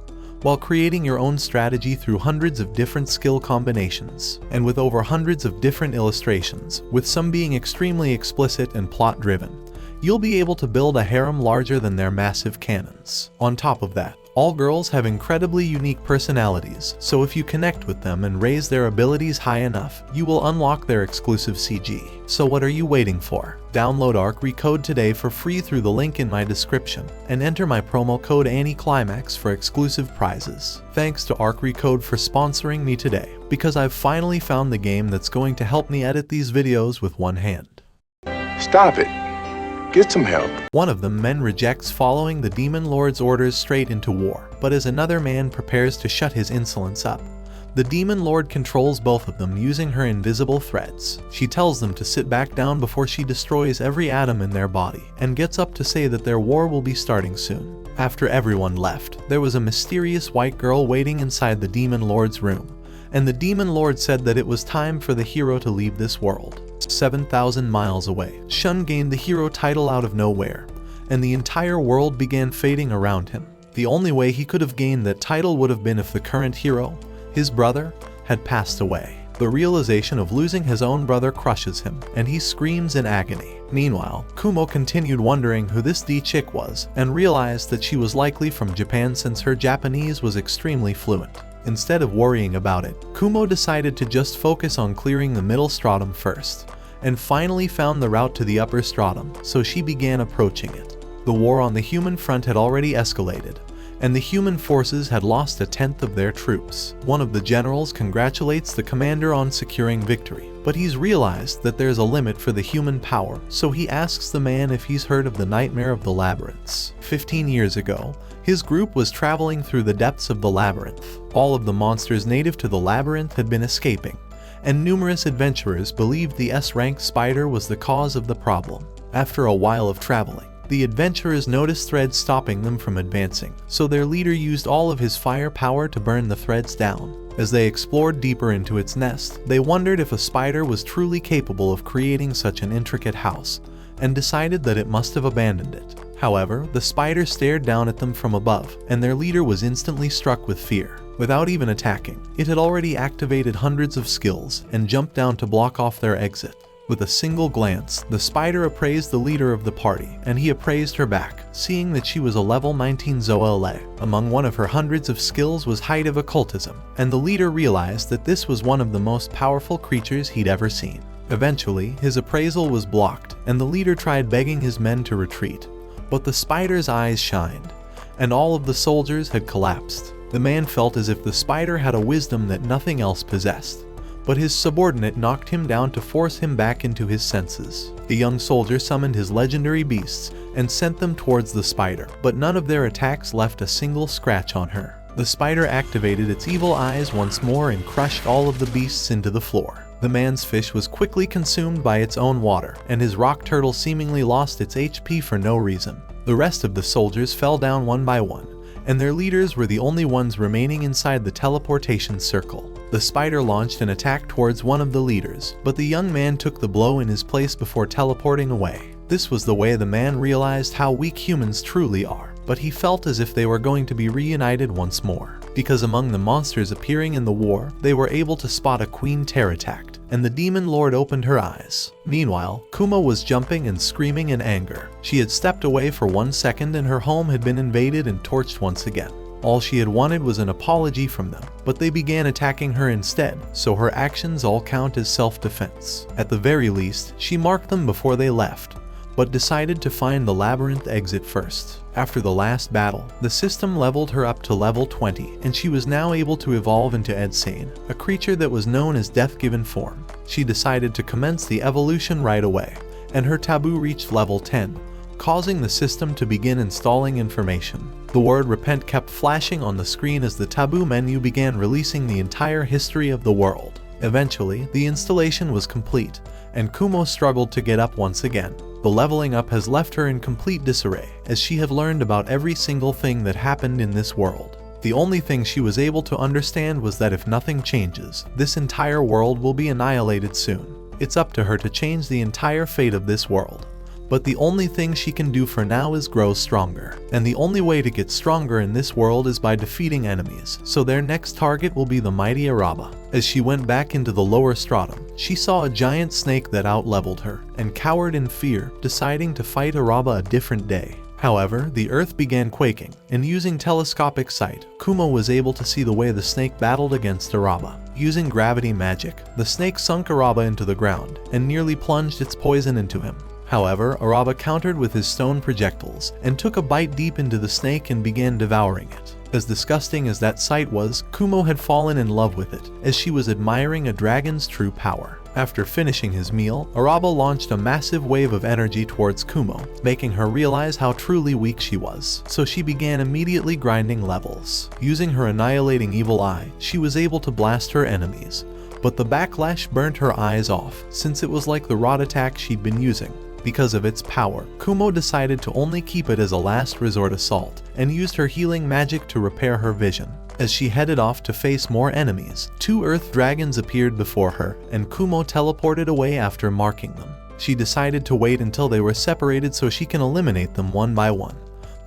while creating your own strategy through hundreds of different skill combinations, and with over hundreds of different illustrations, with some being extremely explicit and plot-driven. You'll be able to build a harem larger than their massive cannons. On top of that, all girls have incredibly unique personalities, so if you connect with them and raise their abilities high enough, you will unlock their exclusive CG. So what are you waiting for? Download Reincarnated today for free through the link in my description, and enter my promo code ANICLIMAX for exclusive prizes. Thanks to Reincarnated for sponsoring me today, because I've finally found the game that's going to help me edit these videos with one hand. Stop it. Get some help. One of the men rejects following the demon lord's orders straight into war, but as another man prepares to shut his insolence up, the demon lord controls both of them using her invisible threads. She tells them to sit back down before she destroys every atom in their body, and gets up to say that their war will be starting soon. After everyone left, there was a mysterious white girl waiting inside the demon lord's room, and the demon lord said that it was time for the hero to leave this world. 7,000 miles away, Shun gained the hero title out of nowhere, and the entire world began fading around him. The only way he could have gained that title would have been if the current hero, his brother, had passed away. The realization of losing his own brother crushes him, and he screams in agony. Meanwhile, Kumo continued wondering who this D chick was, and realized that she was likely from Japan since her Japanese was extremely fluent. Instead of worrying about it, Kumo decided to just focus on clearing the middle stratum first, and finally found the route to the upper stratum, so she began approaching it. The war on the human front had already escalated, and the human forces had lost 1/10 of their troops. One of the generals congratulates the commander on securing victory, but he's realized that there's a limit for the human power, so he asks the man if he's heard of the Nightmare of the Labyrinths. 15 years ago, his group was traveling through the depths of the labyrinth. All of the monsters native to the labyrinth had been escaping, and numerous adventurers believed the S-rank spider was the cause of the problem. After a while of traveling, the adventurers noticed threads stopping them from advancing, so their leader used all of his firepower to burn the threads down. As they explored deeper into its nest, they wondered if a spider was truly capable of creating such an intricate house, and decided that it must have abandoned it. However, the spider stared down at them from above, and their leader was instantly struck with fear. Without even attacking, it had already activated hundreds of skills and jumped down to block off their exit. With a single glance, the spider appraised the leader of the party, and he appraised her back, seeing that she was a level 19 Zoele. Among one of her hundreds of skills was Height of Occultism, and the leader realized that this was one of the most powerful creatures he'd ever seen. Eventually, his appraisal was blocked, and the leader tried begging his men to retreat, but the spider's eyes shined, and all of the soldiers had collapsed. The man felt as if the spider had a wisdom that nothing else possessed, but his subordinate knocked him down to force him back into his senses. The young soldier summoned his legendary beasts and sent them towards the spider, but none of their attacks left a single scratch on her. The spider activated its evil eyes once more and crushed all of the beasts into the floor. The man's fish was quickly consumed by its own water, and his rock turtle seemingly lost its HP for no reason. The rest of the soldiers fell down one by one, and their leaders were the only ones remaining inside the teleportation circle. The spider launched an attack towards one of the leaders, but the young man took the blow in his place before teleporting away. This was the way the man realized how weak humans truly are, but he felt as if they were going to be reunited once more. Because among the monsters appearing in the war, they were able to spot a Queen Pterodactyl, and the demon lord opened her eyes. Meanwhile, Kumo was jumping and screaming in anger. She had stepped away for 1 second and her home had been invaded and torched once again. All she had wanted was an apology from them, but they began attacking her instead, so her actions all count as self-defense. At the very least, she marked them before they left, but decided to find the labyrinth exit first. After the last battle, the system leveled her up to level 20, and she was now able to evolve into Edsane, a creature that was known as Death-Given Form. She decided to commence the evolution right away, and her taboo reached level 10, causing the system to begin installing information. The word repent kept flashing on the screen as the taboo menu began releasing the entire history of the world. Eventually, the installation was complete, and Kumo struggled to get up once again. The leveling up has left her in complete disarray, as she had learned about every single thing that happened in this world. The only thing she was able to understand was that if nothing changes, this entire world will be annihilated soon. It's up to her to change the entire fate of this world. But the only thing she can do for now is grow stronger. And the only way to get stronger in this world is by defeating enemies, so their next target will be the mighty Araba. As she went back into the lower stratum, she saw a giant snake that out-leveled her, and cowered in fear, deciding to fight Araba a different day. However, the earth began quaking, and using telescopic sight, Kumo was able to see the way the snake battled against Araba. Using gravity magic, the snake sunk Araba into the ground, and nearly plunged its poison into him. However, Araba countered with his stone projectiles, and took a bite deep into the snake and began devouring it. As disgusting as that sight was, Kumo had fallen in love with it, as she was admiring a dragon's true power. After finishing his meal, Araba launched a massive wave of energy towards Kumo, making her realize how truly weak she was, so she began immediately grinding levels. Using her annihilating evil eye, she was able to blast her enemies, but the backlash burnt her eyes off, since it was like the rod attack she'd been using. Because of its power, Kumo decided to only keep it as a last resort assault, and used her healing magic to repair her vision. As she headed off to face more enemies, 2 earth dragons appeared before her, and Kumo teleported away after marking them. She decided to wait until they were separated so she can eliminate them one by one.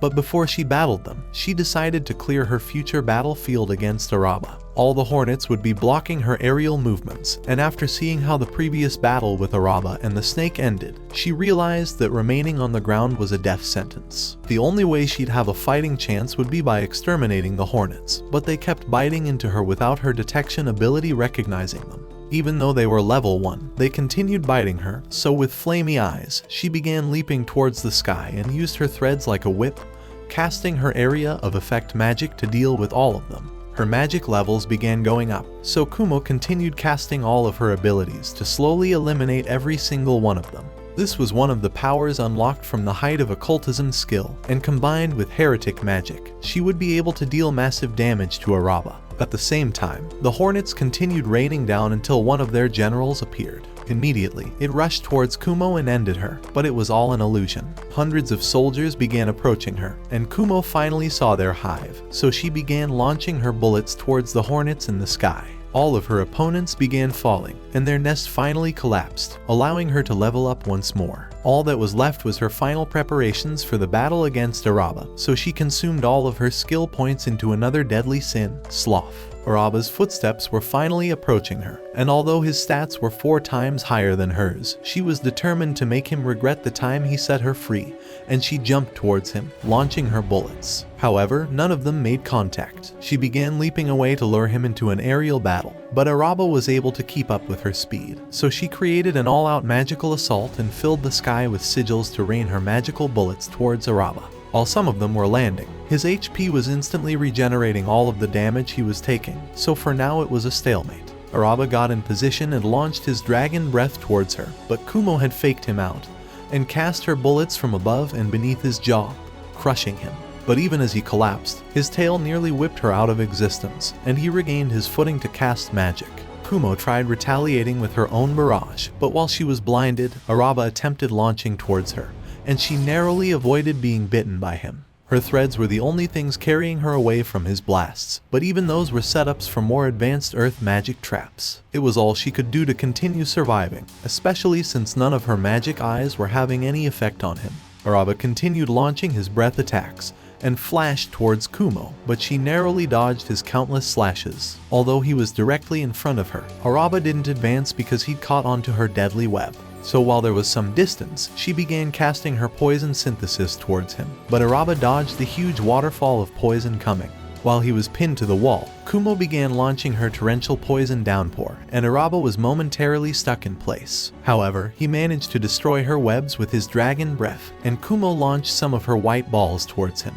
But before she battled them, she decided to clear her future battlefield against Araba. All the hornets would be blocking her aerial movements, and after seeing how the previous battle with Araba and the snake ended, she realized that remaining on the ground was a death sentence. The only way she'd have a fighting chance would be by exterminating the hornets, but they kept biting into her without her detection ability recognizing them. Even though they were level 1, they continued biting her, so with flamey eyes, she began leaping towards the sky and used her threads like a whip, casting her area of effect magic to deal with all of them. Her magic levels began going up, so Kumo continued casting all of her abilities to slowly eliminate every single one of them. This was one of the powers unlocked from the height of occultism skill, and combined with heretic magic, she would be able to deal massive damage to Araba. At the same time, the hornets continued raining down until one of their generals appeared. Immediately, it rushed towards Kumo and ended her, but it was all an illusion. Hundreds of soldiers began approaching her, and Kumo finally saw their hive, so she began launching her bullets towards the hornets in the sky. All of her opponents began falling, and their nest finally collapsed, allowing her to level up once more. All that was left was her final preparations for the battle against Araba, so she consumed all of her skill points into another deadly sin, sloth. Araba's footsteps were finally approaching her, and although his stats were 4 times higher than hers, she was determined to make him regret the time he set her free, and she jumped towards him, launching her bullets. However, none of them made contact. She began leaping away to lure him into an aerial battle, but Araba was able to keep up with her speed, so she created an all-out magical assault and filled the sky with sigils to rain her magical bullets towards Araba. While some of them were landing, his HP was instantly regenerating all of the damage he was taking, so for now it was a stalemate. Araba got in position and launched his dragon breath towards her, but Kumo had faked him out, and cast her bullets from above and beneath his jaw, crushing him. But even as he collapsed, his tail nearly whipped her out of existence, and he regained his footing to cast magic. Kumo tried retaliating with her own barrage, but while she was blinded, Araba attempted launching towards her, and she narrowly avoided being bitten by him. Her threads were the only things carrying her away from his blasts, but even those were setups for more advanced earth magic traps. It was all she could do to continue surviving, especially since none of her magic eyes were having any effect on him. Araba continued launching his breath attacks, and flashed towards Kumo, but she narrowly dodged his countless slashes. Although he was directly in front of her, Araba didn't advance because he'd caught onto her deadly web. So while there was some distance, she began casting her poison synthesis towards him, but Araba dodged the huge waterfall of poison coming. While he was pinned to the wall, Kumo began launching her torrential poison downpour, and Araba was momentarily stuck in place. However, he managed to destroy her webs with his dragon breath, and Kumo launched some of her white balls towards him.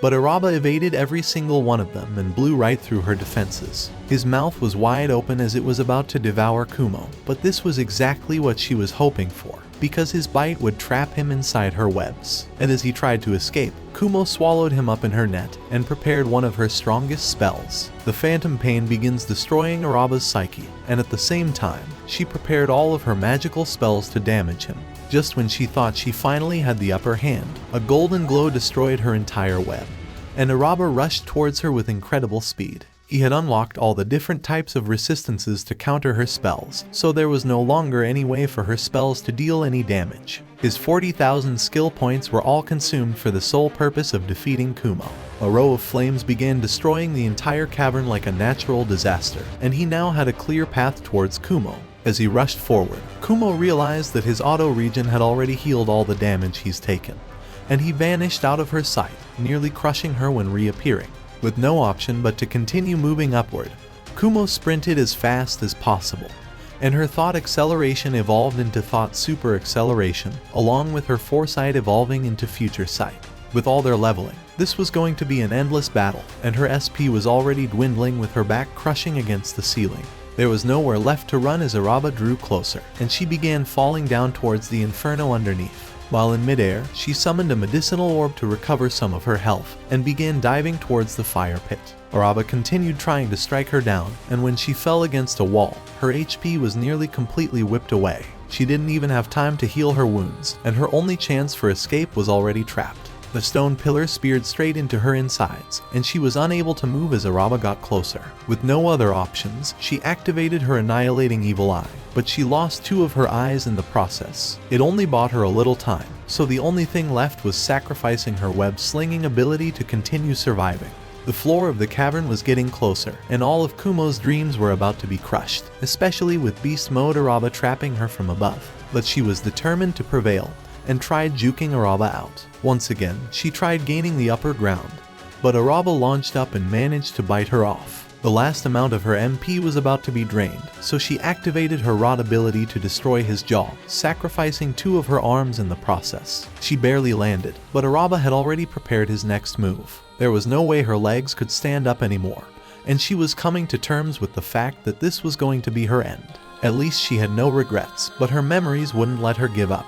But Araba evaded every single one of them and blew right through her defenses. His mouth was wide open as it was about to devour Kumo, but this was exactly what she was hoping for, because his bite would trap him inside her webs. And as he tried to escape, Kumo swallowed him up in her net and prepared one of her strongest spells. The phantom pain begins destroying Araba's psyche, and at the same time, she prepared all of her magical spells to damage him. Just when she thought she finally had the upper hand, a golden glow destroyed her entire web, and Araba rushed towards her with incredible speed. He had unlocked all the different types of resistances to counter her spells, so there was no longer any way for her spells to deal any damage. His 40,000 skill points were all consumed for the sole purpose of defeating Kumo. A row of flames began destroying the entire cavern like a natural disaster, and he now had a clear path towards Kumo. As he rushed forward, Kumo realized that his auto regen had already healed all the damage he's taken, and he vanished out of her sight, nearly crushing her when reappearing. With no option but to continue moving upward, Kumo sprinted as fast as possible, and her thought acceleration evolved into thought super acceleration, along with her foresight evolving into future sight. With all their leveling, this was going to be an endless battle, and her SP was already dwindling with her back crushing against the ceiling. There was nowhere left to run as Araba drew closer, and she began falling down towards the inferno underneath. While in midair, she summoned a medicinal orb to recover some of her health, and began diving towards the fire pit. Araba continued trying to strike her down, and when she fell against a wall, her HP was nearly completely whipped away. She didn't even have time to heal her wounds, and her only chance for escape was already trapped. The stone pillar speared straight into her insides, and she was unable to move as Araba got closer. With no other options, she activated her annihilating evil eye, but she lost 2 of her eyes in the process. It only bought her a little time, so the only thing left was sacrificing her web-slinging ability to continue surviving. The floor of the cavern was getting closer, and all of Kumo's dreams were about to be crushed, especially with beast mode Araba trapping her from above. But she was determined to prevail, and tried juking Araba out. Once again, she tried gaining the upper ground, but Araba launched up and managed to bite her off. The last amount of her MP was about to be drained, so she activated her rod ability to destroy his jaw, sacrificing 2 of her arms in the process. She barely landed, but Araba had already prepared his next move. There was no way her legs could stand up anymore, and she was coming to terms with the fact that this was going to be her end. At least she had no regrets, but her memories wouldn't let her give up.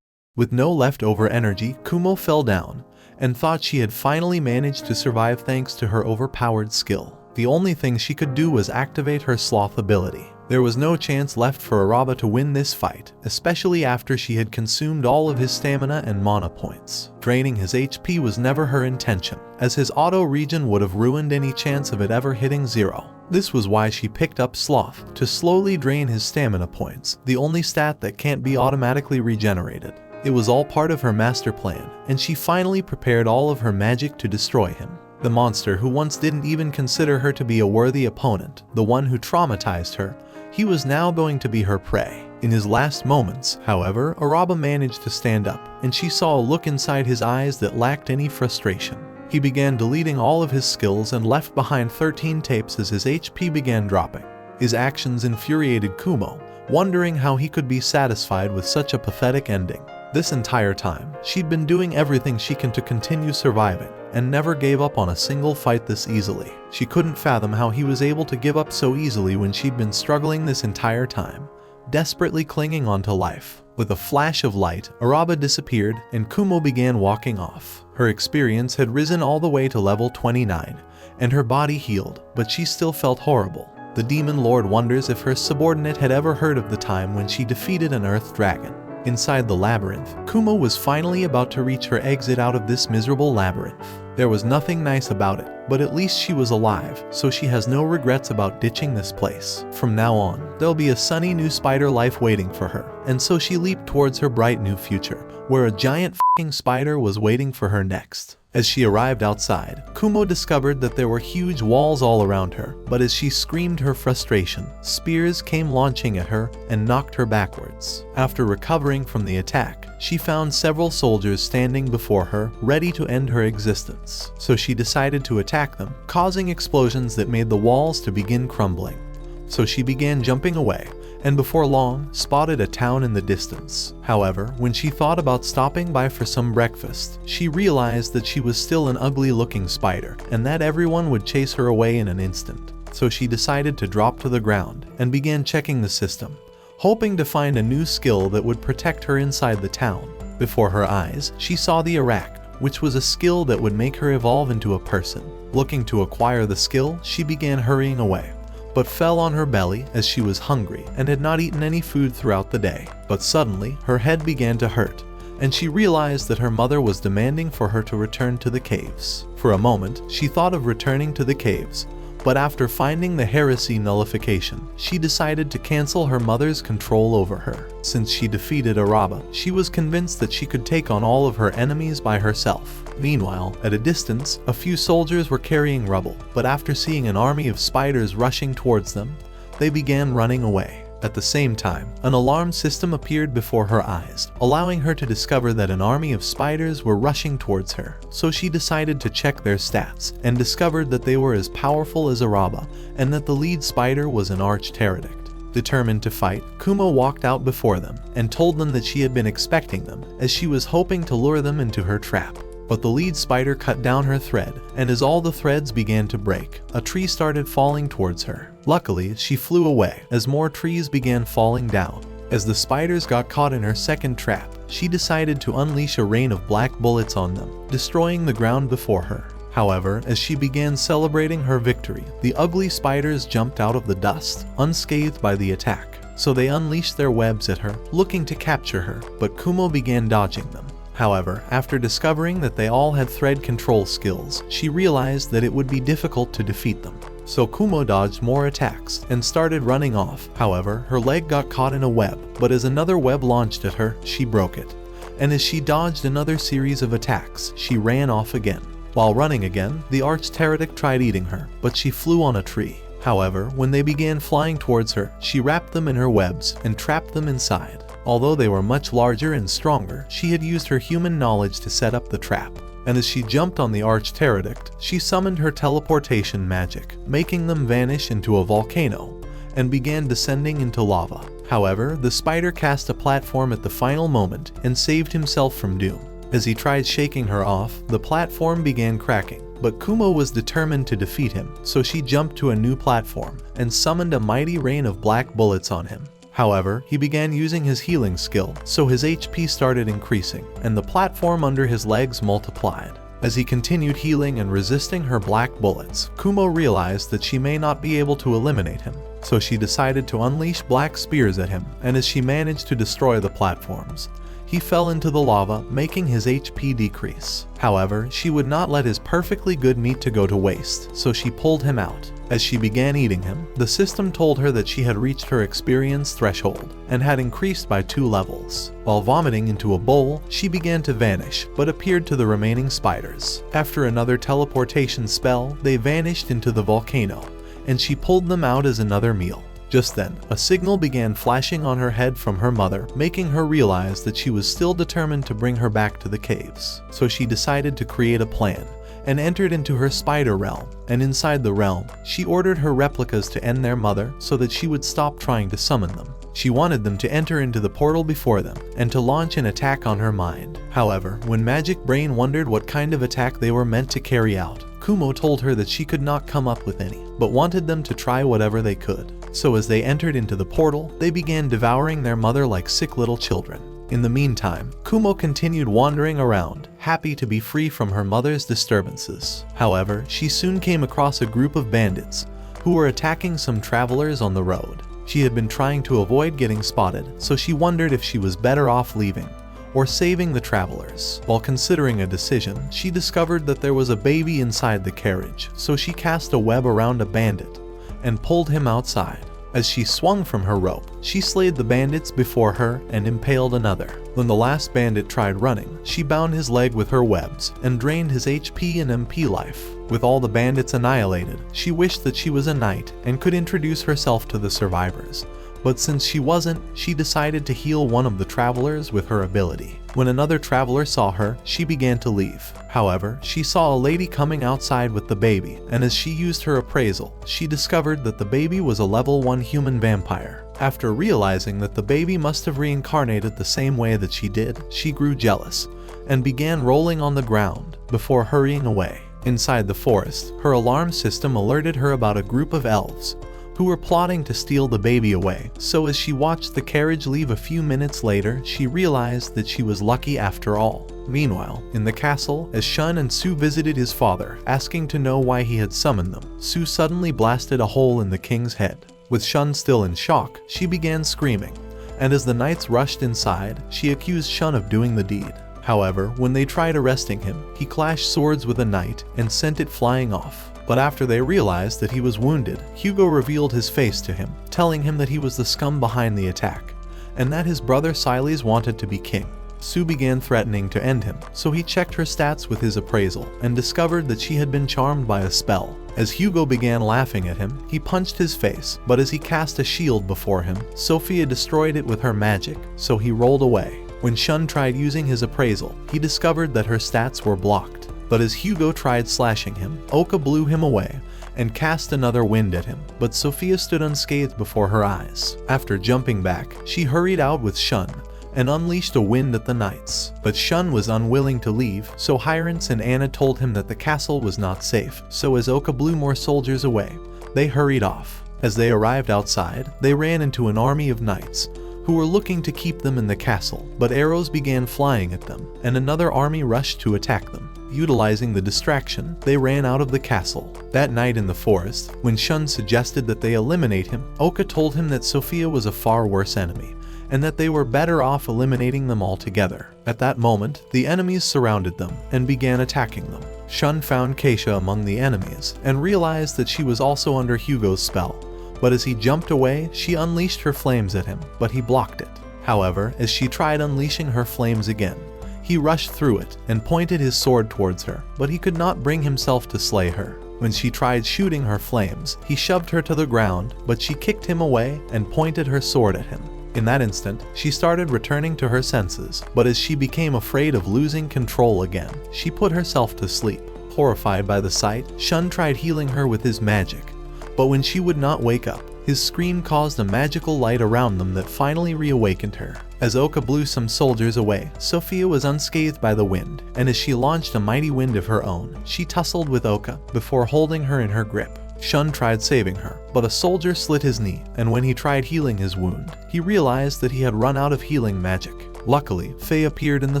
With no leftover energy, Kumo fell down, and thought she had finally managed to survive thanks to her overpowered skill. The only thing she could do was activate her sloth ability. There was no chance left for Araba to win this fight, especially after she had consumed all of his stamina and mana points. Draining his HP was never her intention, as his auto regen would have ruined any chance of it ever hitting 0. This was why she picked up Sloth, to slowly drain his stamina points, the only stat that can't be automatically regenerated. It was all part of her master plan, and she finally prepared all of her magic to destroy him. The monster who once didn't even consider her to be a worthy opponent, the one who traumatized her, he was now going to be her prey. In his last moments, however, Araba managed to stand up, and she saw a look inside his eyes that lacked any frustration. He began deleting all of his skills and left behind 13 tapes as his HP began dropping. His actions infuriated Kumo, wondering how he could be satisfied with such a pathetic ending. This entire time, she'd been doing everything she can to continue surviving, and never gave up on a single fight this easily. She couldn't fathom how he was able to give up so easily when she'd been struggling this entire time, desperately clinging onto life. With a flash of light, Araba disappeared, and Kumo began walking off. Her experience had risen all the way to level 29, and her body healed, but she still felt horrible. The Demon Lord wonders if her subordinate had ever heard of the time when she defeated an Earth Dragon. Inside the labyrinth, Kumo was finally about to reach her exit out of this miserable labyrinth. There was nothing nice about it, but at least she was alive, so she has no regrets about ditching this place. From now on, there'll be a sunny new spider life waiting for her, and so she leaped towards her bright new future, where a giant f***ing spider was waiting for her next. As she arrived outside, Kumo discovered that there were huge walls all around her, but as she screamed her frustration, spears came launching at her and knocked her backwards. After recovering from the attack, she found several soldiers standing before her, ready to end her existence. So she decided to attack them, causing explosions that made the walls to begin crumbling. So she began jumping away, and before long, spotted a town in the distance. However, when she thought about stopping by for some breakfast, she realized that she was still an ugly-looking spider, and that everyone would chase her away in an instant. So she decided to drop to the ground, and began checking the system, hoping to find a new skill that would protect her inside the town. Before her eyes, she saw the Iraq, which was a skill that would make her evolve into a person. Looking to acquire the skill, she began hurrying away, but fell on her belly as she was hungry and had not eaten any food throughout the day. But suddenly, her head began to hurt, and she realized that her mother was demanding for her to return to the caves. For a moment, she thought of returning to the caves, but after finding the heresy nullification, she decided to cancel her mother's control over her. Since she defeated Araba, she was convinced that she could take on all of her enemies by herself. Meanwhile, at a distance, a few soldiers were carrying rubble, but after seeing an army of spiders rushing towards them, they began running away. At the same time, an alarm system appeared before her eyes, allowing her to discover that an army of spiders were rushing towards her. So she decided to check their stats, and discovered that they were as powerful as Araba, and that the lead spider was an arch-pterodactyl. Determined to fight, Kumo walked out before them, and told them that she had been expecting them, as she was hoping to lure them into her trap. But the lead spider cut down her thread, and as all the threads began to break, a tree started falling towards her. Luckily, she flew away, as more trees began falling down. As the spiders got caught in her second trap, she decided to unleash a rain of black bullets on them, destroying the ground before her. However, as she began celebrating her victory, the ugly spiders jumped out of the dust, unscathed by the attack. So they unleashed their webs at her, looking to capture her, but Kumo began dodging them. However, after discovering that they all had thread control skills, she realized that it would be difficult to defeat them. So Kumo dodged more attacks and started running off. However, her leg got caught in a web, but as another web launched at her, she broke it. And as she dodged another series of attacks, she ran off again. While running again, the arch-pterodactyl tried eating her, but she flew on a tree. However, when they began flying towards her, she wrapped them in her webs and trapped them inside. Although they were much larger and stronger, she had used her human knowledge to set up the trap. And as she jumped on the arch-pterodactyl, she summoned her teleportation magic, making them vanish into a volcano, and began descending into lava. However, the spider cast a platform at the final moment and saved himself from doom. As he tried shaking her off, the platform began cracking. But Kumo was determined to defeat him, so she jumped to a new platform and summoned a mighty rain of black bullets on him. However, he began using his healing skill, so his HP started increasing, and the platform under his legs multiplied. As he continued healing and resisting her black bullets, Kumo realized that she may not be able to eliminate him. So she decided to unleash black spears at him, and as she managed to destroy the platforms, he fell into the lava, making his HP decrease. However, she would not let his perfectly good meat to go to waste, so she pulled him out. As she began eating him, the system told her that she had reached her experience threshold and had increased by 2 levels. While vomiting into a bowl, she began to vanish, but appeared to the remaining spiders. After another teleportation spell, they vanished into the volcano, and she pulled them out as another meal. Just then, a signal began flashing on her head from her mother, making her realize that she was still determined to bring her back to the caves. So she decided to create a plan, and entered into her spider realm, and inside the realm, she ordered her replicas to end their mother so that she would stop trying to summon them. She wanted them to enter into the portal before them, and to launch an attack on her mind. However, when Magic Brain wondered what kind of attack they were meant to carry out, Kumo told her that she could not come up with any, but wanted them to try whatever they could. So as they entered into the portal, they began devouring their mother like sick little children. In the meantime, Kumo continued wandering around, happy to be free from her mother's disturbances. However, she soon came across a group of bandits who were attacking some travelers on the road. She had been trying to avoid getting spotted, so she wondered if she was better off leaving or saving the travelers. While considering a decision, she discovered that there was a baby inside the carriage, so she cast a web around a bandit and pulled him outside. As she swung from her rope, she slayed the bandits before her and impaled another. When the last bandit tried running, she bound his leg with her webs and drained his HP and MP life. With all the bandits annihilated, she wished that she was a knight and could introduce herself to the survivors. But since she wasn't, she decided to heal one of the travelers with her ability. When another traveler saw her, she began to leave. However, she saw a lady coming outside with the baby, and as she used her appraisal, she discovered that the baby was a level 1 human vampire. After realizing that the baby must have reincarnated the same way that she did, she grew jealous and began rolling on the ground before hurrying away. Inside the forest, her alarm system alerted her about a group of elves who were plotting to steal the baby away, so as she watched the carriage leave a few minutes later, she realized that she was lucky after all. Meanwhile, in the castle, as Shun and Su visited his father, asking to know why he had summoned them, Su suddenly blasted a hole in the king's head. With Shun still in shock, she began screaming, and as the knights rushed inside, she accused Shun of doing the deed. However, when they tried arresting him, he clashed swords with a knight and sent it flying off. But after they realized that he was wounded, Hugo revealed his face to him, telling him that he was the scum behind the attack, and that his brother Siles wanted to be king. Su began threatening to end him, so he checked her stats with his appraisal, and discovered that she had been charmed by a spell. As Hugo began laughing at him, he punched his face, but as he cast a shield before him, Sophia destroyed it with her magic, so he rolled away. When Shun tried using his appraisal, he discovered that her stats were blocked. But as Hugo tried slashing him, Oka blew him away and cast another wind at him, but Sophia stood unscathed before her eyes. After jumping back, she hurried out with Shun and unleashed a wind at the knights. But Shun was unwilling to leave, so Hyrance and Anna told him that the castle was not safe, so as Oka blew more soldiers away, they hurried off. As they arrived outside, they ran into an army of knights, who were looking to keep them in the castle, but arrows began flying at them, and another army rushed to attack them. Utilizing the distraction, they ran out of the castle. That night in the forest, when Shun suggested that they eliminate him, Oka told him that Sophia was a far worse enemy, and that they were better off eliminating them altogether. At that moment, the enemies surrounded them and began attacking them. Shun found Keisha among the enemies and realized that she was also under Hugo's spell, but as he jumped away, she unleashed her flames at him, but he blocked it. However, as she tried unleashing her flames again, he rushed through it and pointed his sword towards her, but he could not bring himself to slay her. When she tried shooting her flames, he shoved her to the ground, but she kicked him away and pointed her sword at him. In that instant, she started returning to her senses, but as she became afraid of losing control again, she put herself to sleep. Horrified by the sight, Shun tried healing her with his magic, but when she would not wake up, his scream caused a magical light around them that finally reawakened her. As Oka blew some soldiers away, Sophia was unscathed by the wind, and as she launched a mighty wind of her own, she tussled with Oka before holding her in her grip. Shun tried saving her, but a soldier slit his knee, and when he tried healing his wound, he realized that he had run out of healing magic. Luckily, Faye appeared in the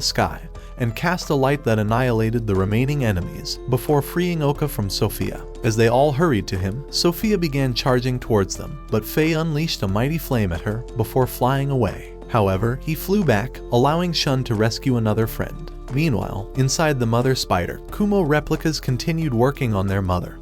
sky and cast a light that annihilated the remaining enemies before freeing Oka from Sophia. As they all hurried to him, Sophia began charging towards them, but Faye unleashed a mighty flame at her before flying away. However, he flew back, allowing Shun to rescue another friend. Meanwhile, inside the mother spider, Kumo replicas continued working on their mother.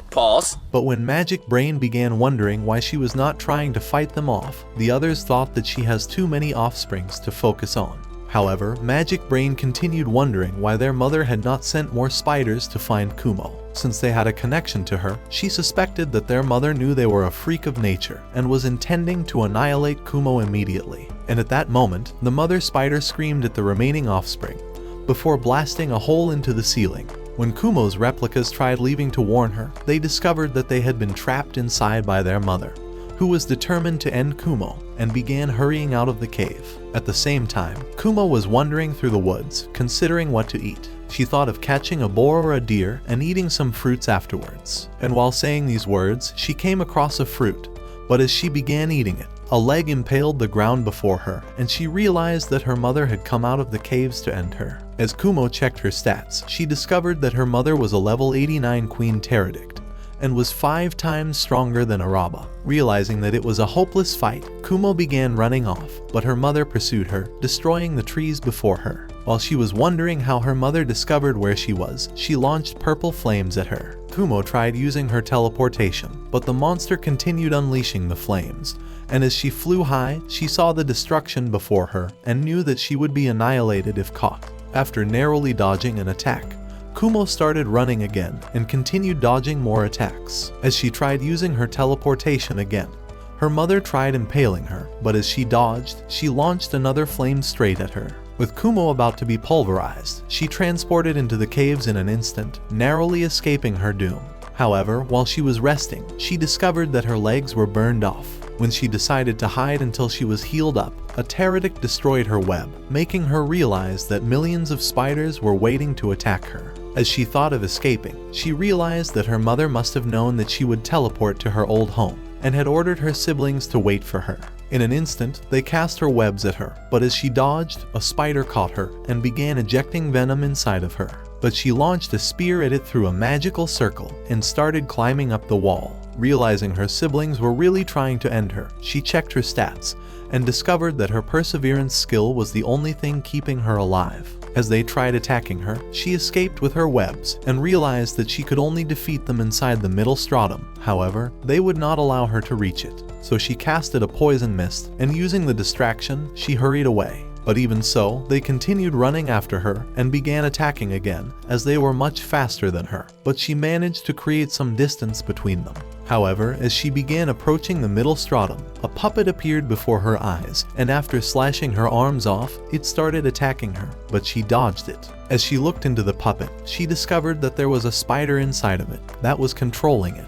Pause. But when Magic Brain began wondering why she was not trying to fight them off, the others thought that she has too many offsprings to focus on. However, Magic Brain continued wondering why their mother had not sent more spiders to find Kumo. Since they had a connection to her, she suspected that their mother knew they were a freak of nature and was intending to annihilate Kumo immediately. And at that moment, the mother spider screamed at the remaining offspring before blasting a hole into the ceiling. When Kumo's replicas tried leaving to warn her, they discovered that they had been trapped inside by their mother, who was determined to end Kumo and began hurrying out of the cave. At the same time, Kumo was wandering through the woods, considering what to eat. She thought of catching a boar or a deer and eating some fruits afterwards. And while saying these words, she came across a fruit, but as she began eating it, a leg impaled the ground before her, and she realized that her mother had come out of the caves to end her. As Kumo checked her stats, she discovered that her mother was a level 89 Queen Pterodict, and was 5 times stronger than Araba. Realizing that it was a hopeless fight, Kumo began running off, but her mother pursued her, destroying the trees before her. While she was wondering how her mother discovered where she was, she launched purple flames at her. Kumo tried using her teleportation, but the monster continued unleashing the flames, and as she flew high, she saw the destruction before her and knew that she would be annihilated if caught. After narrowly dodging an attack, Kumo started running again and continued dodging more attacks. As she tried using her teleportation again, her mother tried impaling her, but as she dodged, she launched another flame straight at her. With Kumo about to be pulverized, she transported into the caves in an instant, narrowly escaping her doom. However, while she was resting, she discovered that her legs were burned off. When she decided to hide until she was healed up, a Pterodict destroyed her web, making her realize that millions of spiders were waiting to attack her. As she thought of escaping, she realized that her mother must have known that she would teleport to her old home, and had ordered her siblings to wait for her. In an instant, they cast her webs at her, but as she dodged, a spider caught her and began ejecting venom inside of her. But she launched a spear at it through a magical circle and started climbing up the wall. Realizing her siblings were really trying to end her, she checked her stats and discovered that her perseverance skill was the only thing keeping her alive. As they tried attacking her, she escaped with her webs and realized that she could only defeat them inside the middle stratum. However, they would not allow her to reach it, so she casted a poison mist, and using the distraction, she hurried away. But even so, they continued running after her and began attacking again, as they were much faster than her, but she managed to create some distance between them. However, as she began approaching the middle stratum, a puppet appeared before her eyes, and after slashing her arms off, it started attacking her, but she dodged it. As she looked into the puppet, she discovered that there was a spider inside of it that was controlling it,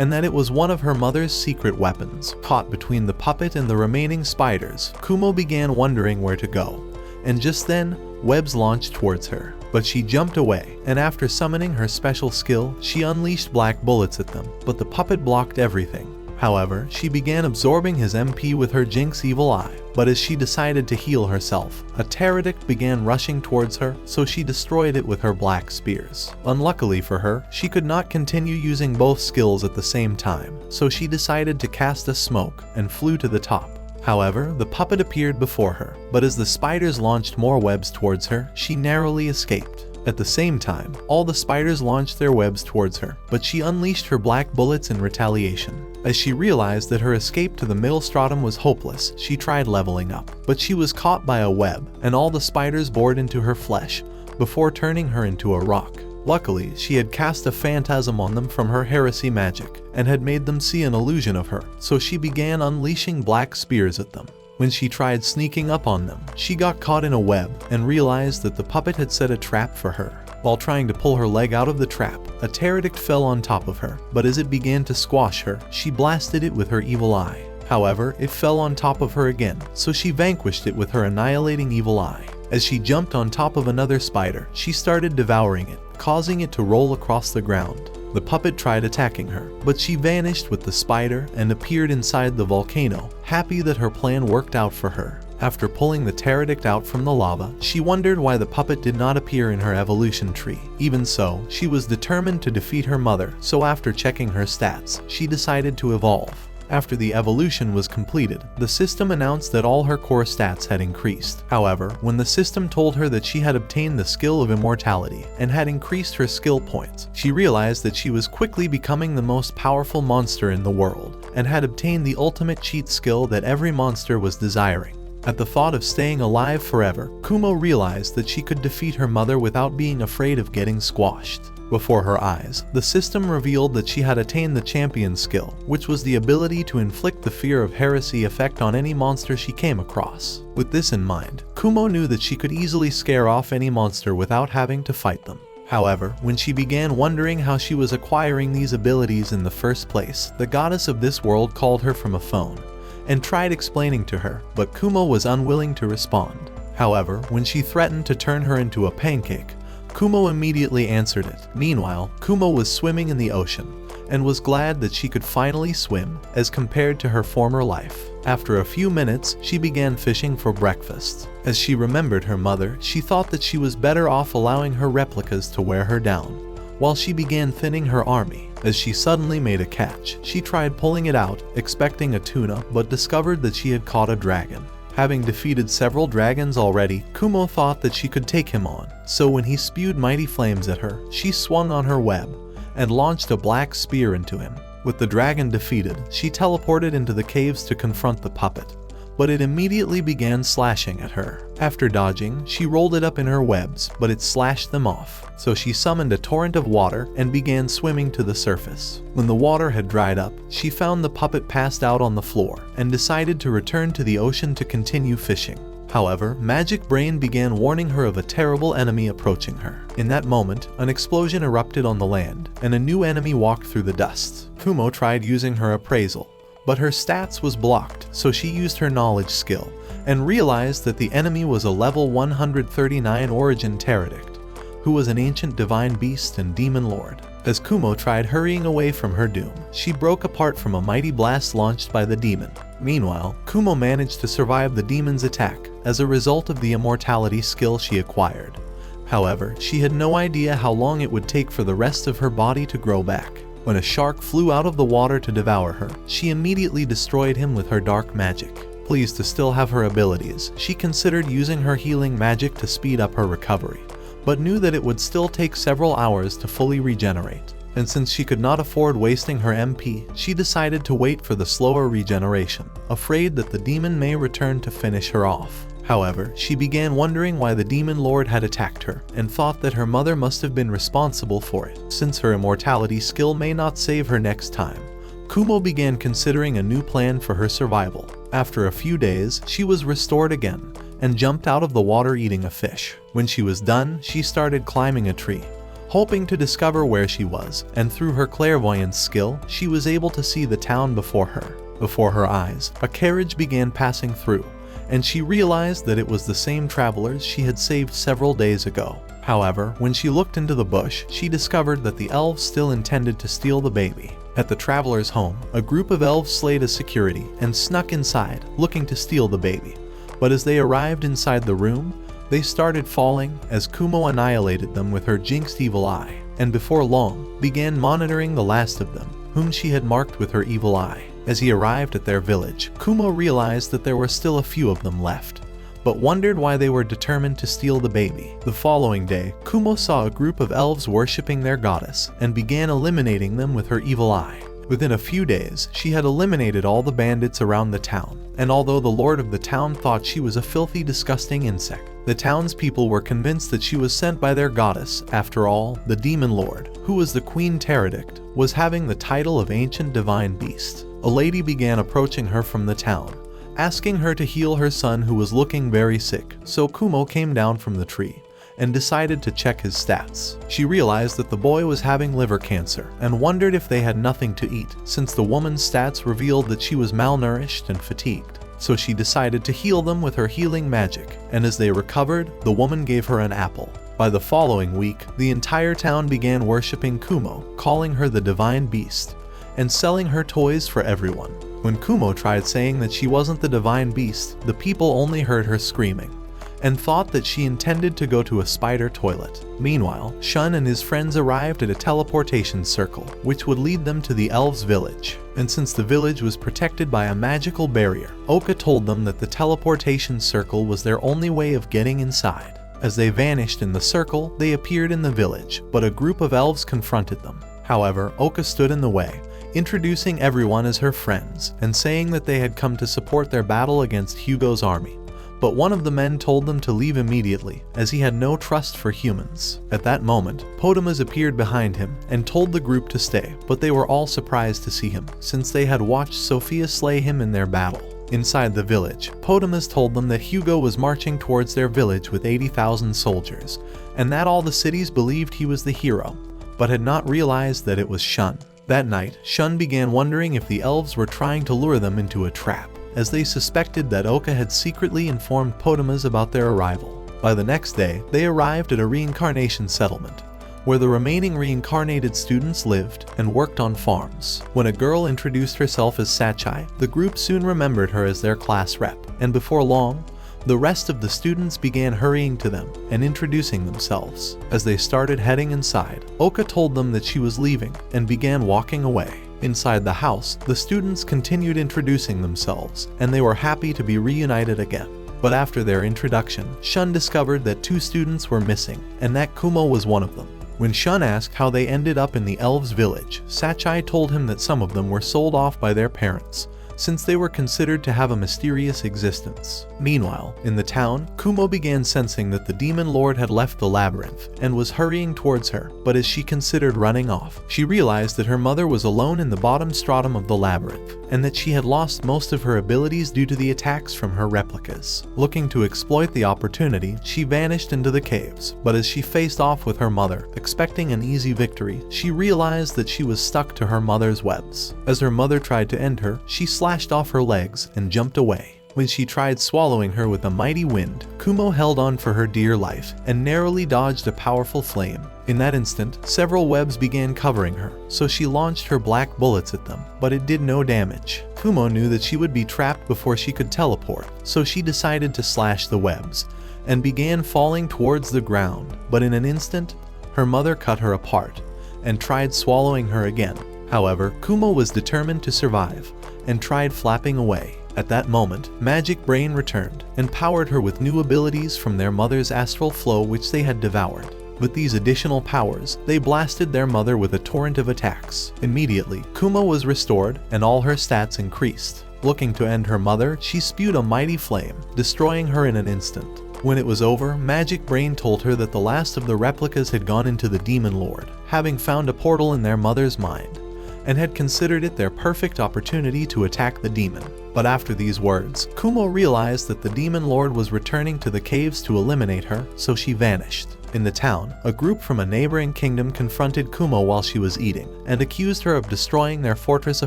and that it was one of her mother's secret weapons. Caught between the puppet and the remaining spiders, Kumo began wondering where to go, and just then, webs launched towards her. But she jumped away, and after summoning her special skill, she unleashed black bullets at them, but the puppet blocked everything. However, she began absorbing his MP with her Jinx evil eye, but as she decided to heal herself, a pterodactyl began rushing towards her, so she destroyed it with her black spears. Unluckily for her, she could not continue using both skills at the same time, so she decided to cast a smoke and flew to the top. However, the puppet appeared before her, but as the spiders launched more webs towards her, she narrowly escaped. At the same time, all the spiders launched their webs towards her, but she unleashed her black bullets in retaliation. As she realized that her escape to the middle stratum was hopeless, she tried leveling up, but she was caught by a web, and all the spiders bored into her flesh, before turning her into a rock. Luckily, she had cast a phantasm on them from her heresy magic, and had made them see an illusion of her, so she began unleashing black spears at them. When she tried sneaking up on them, she got caught in a web and realized that the puppet had set a trap for her. While trying to pull her leg out of the trap, a pterodactyl fell on top of her, but as it began to squash her, she blasted it with her evil eye. However, it fell on top of her again, so she vanquished it with her annihilating evil eye. As she jumped on top of another spider, she started devouring it, causing it to roll across the ground. The puppet tried attacking her, but she vanished with the spider and appeared inside the volcano, happy that her plan worked out for her. After pulling the pterodactyl out from the lava, she wondered why the puppet did not appear in her evolution tree. Even so, she was determined to defeat her mother, so after checking her stats, she decided to evolve. After the evolution was completed, the system announced that all her core stats had increased. However, when the system told her that she had obtained the skill of immortality and had increased her skill points, she realized that she was quickly becoming the most powerful monster in the world and had obtained the ultimate cheat skill that every monster was desiring. At the thought of staying alive forever, Kumo realized that she could defeat her mother without being afraid of getting squashed. Before her eyes, the system revealed that she had attained the champion skill, which was the ability to inflict the fear of heresy effect on any monster she came across. With this in mind, Kumo knew that she could easily scare off any monster without having to fight them. However, when she began wondering how she was acquiring these abilities in the first place, the goddess of this world called her from a phone and tried explaining to her, but Kumo was unwilling to respond. However, when she threatened to turn her into a pancake, Kumo immediately answered it. Meanwhile, Kumo was swimming in the ocean and was glad that she could finally swim as compared to her former life. After a few minutes, she began fishing for breakfast. As she remembered her mother, she thought that she was better off allowing her replicas to wear her down, while she began thinning her army. As she suddenly made a catch, she tried pulling it out, expecting a tuna, but discovered that she had caught a dragon. Having defeated several dragons already, Kumo thought that she could take him on, so when he spewed mighty flames at her, she swung on her web and launched a black spear into him. With the dragon defeated, she teleported into the caves to confront the puppet, but it immediately began slashing at her. After dodging, she rolled it up in her webs, but it slashed them off, so she summoned a torrent of water and began swimming to the surface. When the water had dried up, she found the puppet passed out on the floor and decided to return to the ocean to continue fishing. However, Magic Brain began warning her of a terrible enemy approaching her. In that moment, an explosion erupted on the land, and a new enemy walked through the dust. Kumo tried using her appraisal, but her stats was blocked, so she used her knowledge skill and realized that the enemy was a level 139 origin pterodactyl, who was an ancient divine beast and demon lord. As Kumo tried hurrying away from her doom, she broke apart from a mighty blast launched by the demon. Meanwhile, Kumo managed to survive the demon's attack as a result of the immortality skill she acquired. However, she had no idea how long it would take for the rest of her body to grow back. When a shark flew out of the water to devour her, she immediately destroyed him with her dark magic. Pleased to still have her abilities, she considered using her healing magic to speed up her recovery, but knew that it would still take several hours to fully regenerate. And since she could not afford wasting her MP, she decided to wait for the slower regeneration, afraid that the demon may return to finish her off. However, she began wondering why the demon lord had attacked her, and thought that her mother must have been responsible for it, since her immortality skill may not save her next time. Kumo began considering a new plan for her survival. After a few days, she was restored again, and jumped out of the water eating a fish. When she was done, she started climbing a tree, hoping to discover where she was, and through her clairvoyance skill, she was able to see the town before her. Before her eyes, a carriage began passing through, and she realized that it was the same travelers she had saved several days ago. However, when she looked into the bush, she discovered that the elves still intended to steal the baby. At the traveler's home, a group of elves slayed a security and snuck inside, looking to steal the baby. But as they arrived inside the room, they started falling as Kumo annihilated them with her jinxed evil eye, and before long, began monitoring the last of them, whom she had marked with her evil eye. As he arrived at their village, Kumo realized that there were still a few of them left, but wondered why they were determined to steal the baby. The following day, Kumo saw a group of elves worshipping their goddess and began eliminating them with her evil eye. Within a few days, she had eliminated all the bandits around the town, and although the lord of the town thought she was a filthy, disgusting insect, the townspeople were convinced that she was sent by their goddess. After all, the demon lord, who was the Queen Pterodict, was having the title of ancient divine beast. A lady began approaching her from the town, asking her to heal her son who was looking very sick, so Kumo came down from the tree and decided to check his stats. She realized that the boy was having liver cancer and wondered if they had nothing to eat, since the woman's stats revealed that she was malnourished and fatigued. So she decided to heal them with her healing magic, and as they recovered, the woman gave her an apple. By the following week, the entire town began worshipping Kumo, calling her the divine beast, and selling her toys for everyone. When Kumo tried saying that she wasn't the divine beast, the people only heard her screaming, and thought that she intended to go to a spider toilet. Meanwhile, Shun and his friends arrived at a teleportation circle, which would lead them to the elves' village. And since the village was protected by a magical barrier, Oka told them that the teleportation circle was their only way of getting inside. As they vanished in the circle, they appeared in the village, but a group of elves confronted them. However, Oka stood in the way, introducing everyone as her friends, and saying that they had come to support their battle against Hugo's army. But one of the men told them to leave immediately, as he had no trust for humans. At that moment, Potamus appeared behind him and told the group to stay, but they were all surprised to see him, since they had watched Sophia slay him in their battle. Inside the village, Potamus told them that Hugo was marching towards their village with 80,000 soldiers, and that all the cities believed he was the hero, but had not realized that it was Shun. That night, Shun began wondering if the elves were trying to lure them into a trap, as they suspected that Oka had secretly informed Potamus about their arrival. By the next day, they arrived at a reincarnation settlement, where the remaining reincarnated students lived and worked on farms. When a girl introduced herself as Sachai, the group soon remembered her as their class rep, and before long, the rest of the students began hurrying to them and introducing themselves. As they started heading inside, Oka told them that she was leaving and began walking away. Inside the house, the students continued introducing themselves, and they were happy to be reunited again. But after their introduction, Shun discovered that 2 students were missing, and that Kumo was one of them. When Shun asked how they ended up in the elves' village, Sachai told him that some of them were sold off by their parents, since they were considered to have a mysterious existence. Meanwhile, in the town, Kumo began sensing that the demon lord had left the labyrinth and was hurrying towards her, but as she considered running off, she realized that her mother was alone in the bottom stratum of the labyrinth, and that she had lost most of her abilities due to the attacks from her replicas. Looking to exploit the opportunity, she vanished into the caves, but as she faced off with her mother, expecting an easy victory, she realized that she was stuck to her mother's webs. As her mother tried to end her, she slashed off her legs and jumped away. When she tried swallowing her with a mighty wind, Kumo held on for her dear life and narrowly dodged a powerful flame. In that instant, several webs began covering her, so she launched her black bullets at them, but it did no damage. Kumo knew that she would be trapped before she could teleport, so she decided to slash the webs and began falling towards the ground. But in an instant, her mother cut her apart and tried swallowing her again. However, Kumo was determined to survive and tried flapping away. At that moment, Magic Brain returned and powered her with new abilities from their mother's astral flow, which they had devoured. With these additional powers, they blasted their mother with a torrent of attacks. Immediately, Kumo was restored and all her stats increased. Looking to end her mother, she spewed a mighty flame, destroying her in an instant. When it was over, Magic Brain told her that the last of the replicas had gone into the Demon Lord, having found a portal in their mother's mind, and had considered it their perfect opportunity to attack the demon. But after these words, Kumo realized that the Demon Lord was returning to the caves to eliminate her, so she vanished. In the town, a group from a neighboring kingdom confronted Kumo while she was eating, and accused her of destroying their fortress a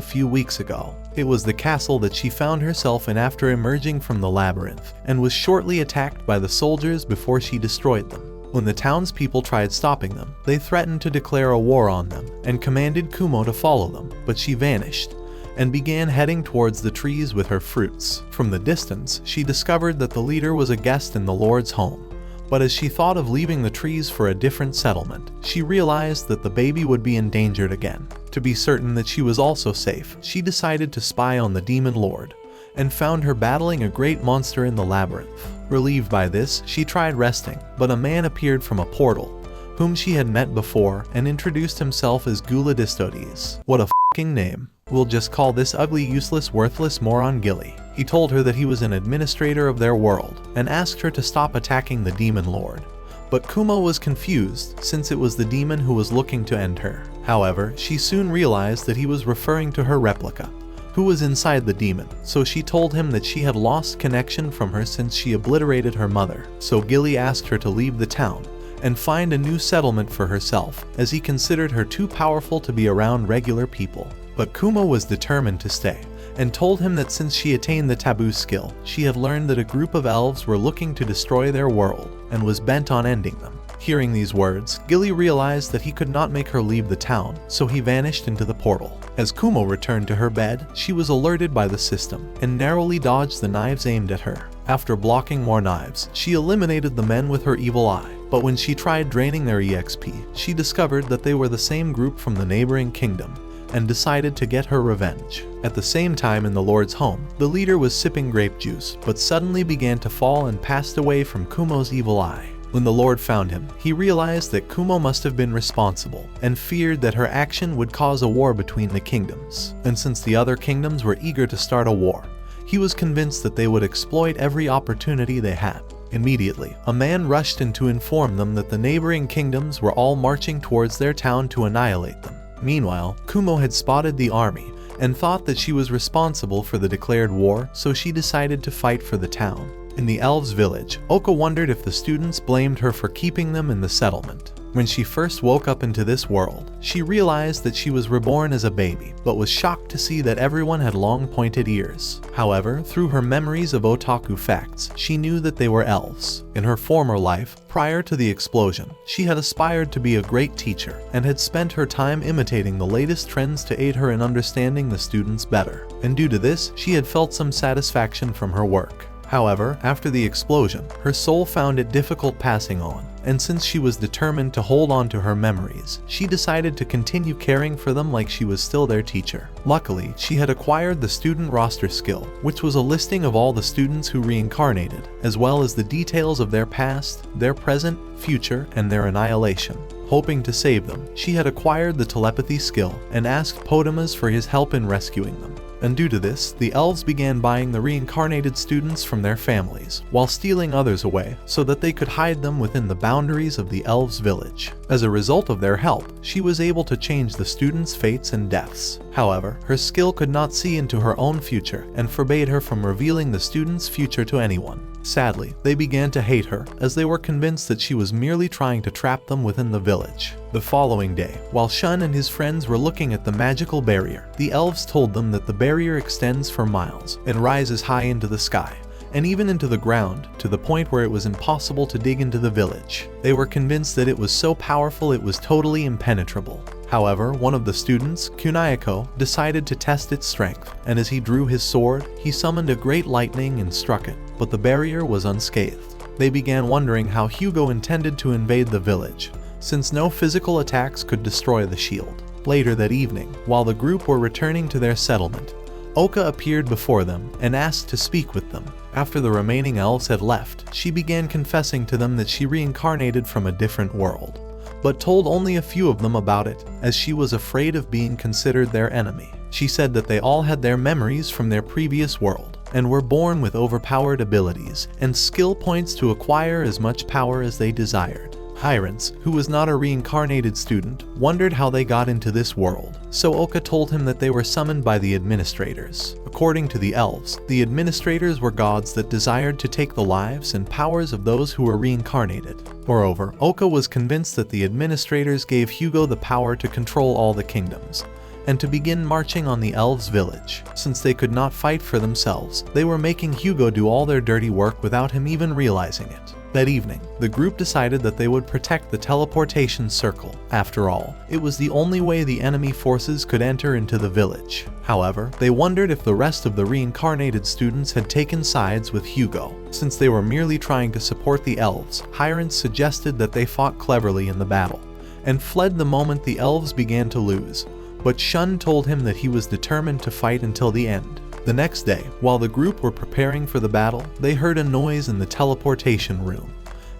few weeks ago. It was the castle that she found herself in after emerging from the labyrinth, and was shortly attacked by the soldiers before she destroyed them. When the townspeople tried stopping them, they threatened to declare a war on them, and commanded Kumo to follow them, but she vanished, and began heading towards the trees with her fruits. From the distance, she discovered that the leader was a guest in the Lord's home. But as she thought of leaving the trees for a different settlement, she realized that the baby would be endangered again. To be certain that she was also safe, she decided to spy on the demon lord, and found her battling a great monster in the labyrinth. Relieved by this, she tried resting, but a man appeared from a portal, whom she had met before, and introduced himself as Guladistodes. What a f***ing name. We'll just call this ugly, useless, worthless moron Gilly. He told her that he was an administrator of their world, and asked her to stop attacking the demon lord. But Kumo was confused, since it was the demon who was looking to end her. However, she soon realized that he was referring to her replica, who was inside the demon, so she told him that she had lost connection from her since she obliterated her mother. So Gilly asked her to leave the town, and find a new settlement for herself, as he considered her too powerful to be around regular people. But Kumo was determined to stay, and told him that since she attained the taboo skill, she had learned that a group of elves were looking to destroy their world, and was bent on ending them. Hearing these words, Gilly realized that he could not make her leave the town, so he vanished into the portal. As Kumo returned to her bed, she was alerted by the system, and narrowly dodged the knives aimed at her. After blocking more knives, she eliminated the men with her evil eye. But when she tried draining their EXP, she discovered that they were the same group from the neighboring kingdom, and decided to get her revenge. At the same time in the Lord's home, the leader was sipping grape juice, but suddenly began to fall and passed away from Kumo's evil eye. When the Lord found him, he realized that Kumo must have been responsible, and feared that her action would cause a war between the kingdoms. And since the other kingdoms were eager to start a war, he was convinced that they would exploit every opportunity they had. Immediately, a man rushed in to inform them that the neighboring kingdoms were all marching towards their town to annihilate them. Meanwhile, Kumo had spotted the army, and thought that she was responsible for the declared war, so she decided to fight for the town. In the elves' village, Oka wondered if the students blamed her for keeping them in the settlement. When she first woke up into this world, she realized that she was reborn as a baby, but was shocked to see that everyone had long pointed ears. However, through her memories of otaku facts, she knew that they were elves. In her former life, prior to the explosion, she had aspired to be a great teacher, and had spent her time imitating the latest trends to aid her in understanding the students better. And due to this, she had felt some satisfaction from her work. However, after the explosion, her soul found it difficult passing on, and since she was determined to hold on to her memories, she decided to continue caring for them like she was still their teacher. Luckily, she had acquired the student roster skill, which was a listing of all the students who reincarnated, as well as the details of their past, their present, future, and their annihilation. Hoping to save them, she had acquired the telepathy skill, and asked Potamus for his help in rescuing them. And due to this, the elves began buying the reincarnated students from their families, while stealing others away, so that they could hide them within the boundaries of the elves' village. As a result of their help, she was able to change the students' fates and deaths. However, her skill could not see into her own future, and forbade her from revealing the students' future to anyone. Sadly, they began to hate her, as they were convinced that she was merely trying to trap them within the village. The following day, while Shun and his friends were looking at the magical barrier, the elves told them that the barrier extends for miles, and rises high into the sky, and even into the ground, to the point where it was impossible to dig into the village. They were convinced that it was so powerful it was totally impenetrable. However, one of the students, Kunayako, decided to test its strength, and as he drew his sword, he summoned a great lightning and struck it, but the barrier was unscathed. They began wondering how Hugo intended to invade the village, since no physical attacks could destroy the shield. Later that evening, while the group were returning to their settlement, Oka appeared before them and asked to speak with them. After the remaining elves had left, she began confessing to them that she reincarnated from a different world, but told only a few of them about it, as she was afraid of being considered their enemy. She said that they all had their memories from their previous world, and were born with overpowered abilities and skill points to acquire as much power as they desired. Hyrants, who was not a reincarnated student, wondered how they got into this world, so Oka told him that they were summoned by the administrators. According to the elves, the administrators were gods that desired to take the lives and powers of those who were reincarnated. Moreover, Oka was convinced that the administrators gave Hugo the power to control all the kingdoms, and to begin marching on the elves' village. Since they could not fight for themselves, they were making Hugo do all their dirty work without him even realizing it. That evening, the group decided that they would protect the teleportation circle. After all, it was the only way the enemy forces could enter into the village. However, they wondered if the rest of the reincarnated students had taken sides with Hugo. Since they were merely trying to support the elves, Hyrant suggested that they fought cleverly in the battle, and fled the moment the elves began to lose. But Shun told him that he was determined to fight until the end. The next day, while the group were preparing for the battle, they heard a noise in the teleportation room,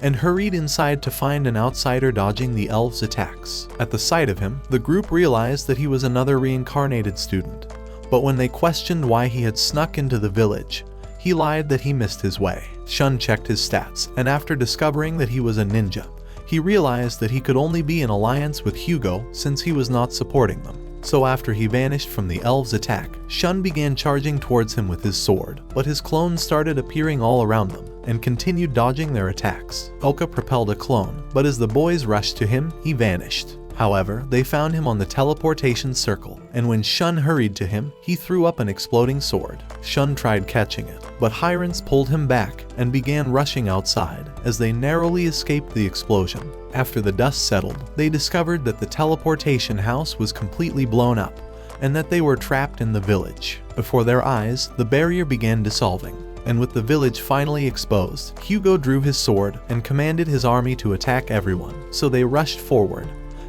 and hurried inside to find an outsider dodging the elves' attacks. At the sight of him, the group realized that he was another reincarnated student, but when they questioned why he had snuck into the village, he lied that he missed his way. Shun checked his stats, and after discovering that he was a ninja, he realized that he could only be in alliance with Hugo since he was not supporting them. So after he vanished from the elves' attack, Shun began charging towards him with his sword, but his clones started appearing all around them, and continued dodging their attacks. Oka propelled a clone, but as the boys rushed to him, he vanished. However, they found him on the teleportation circle, and when Shun hurried to him, he threw up an exploding sword. Shun tried catching it, but Hyrants pulled him back and began rushing outside, as they narrowly escaped the explosion. After the dust settled, they discovered that the teleportation house was completely blown up, and that they were trapped in the village. Before their eyes, the barrier began dissolving, and with the village finally exposed, Hugo drew his sword and commanded his army to attack everyone, so they rushed forward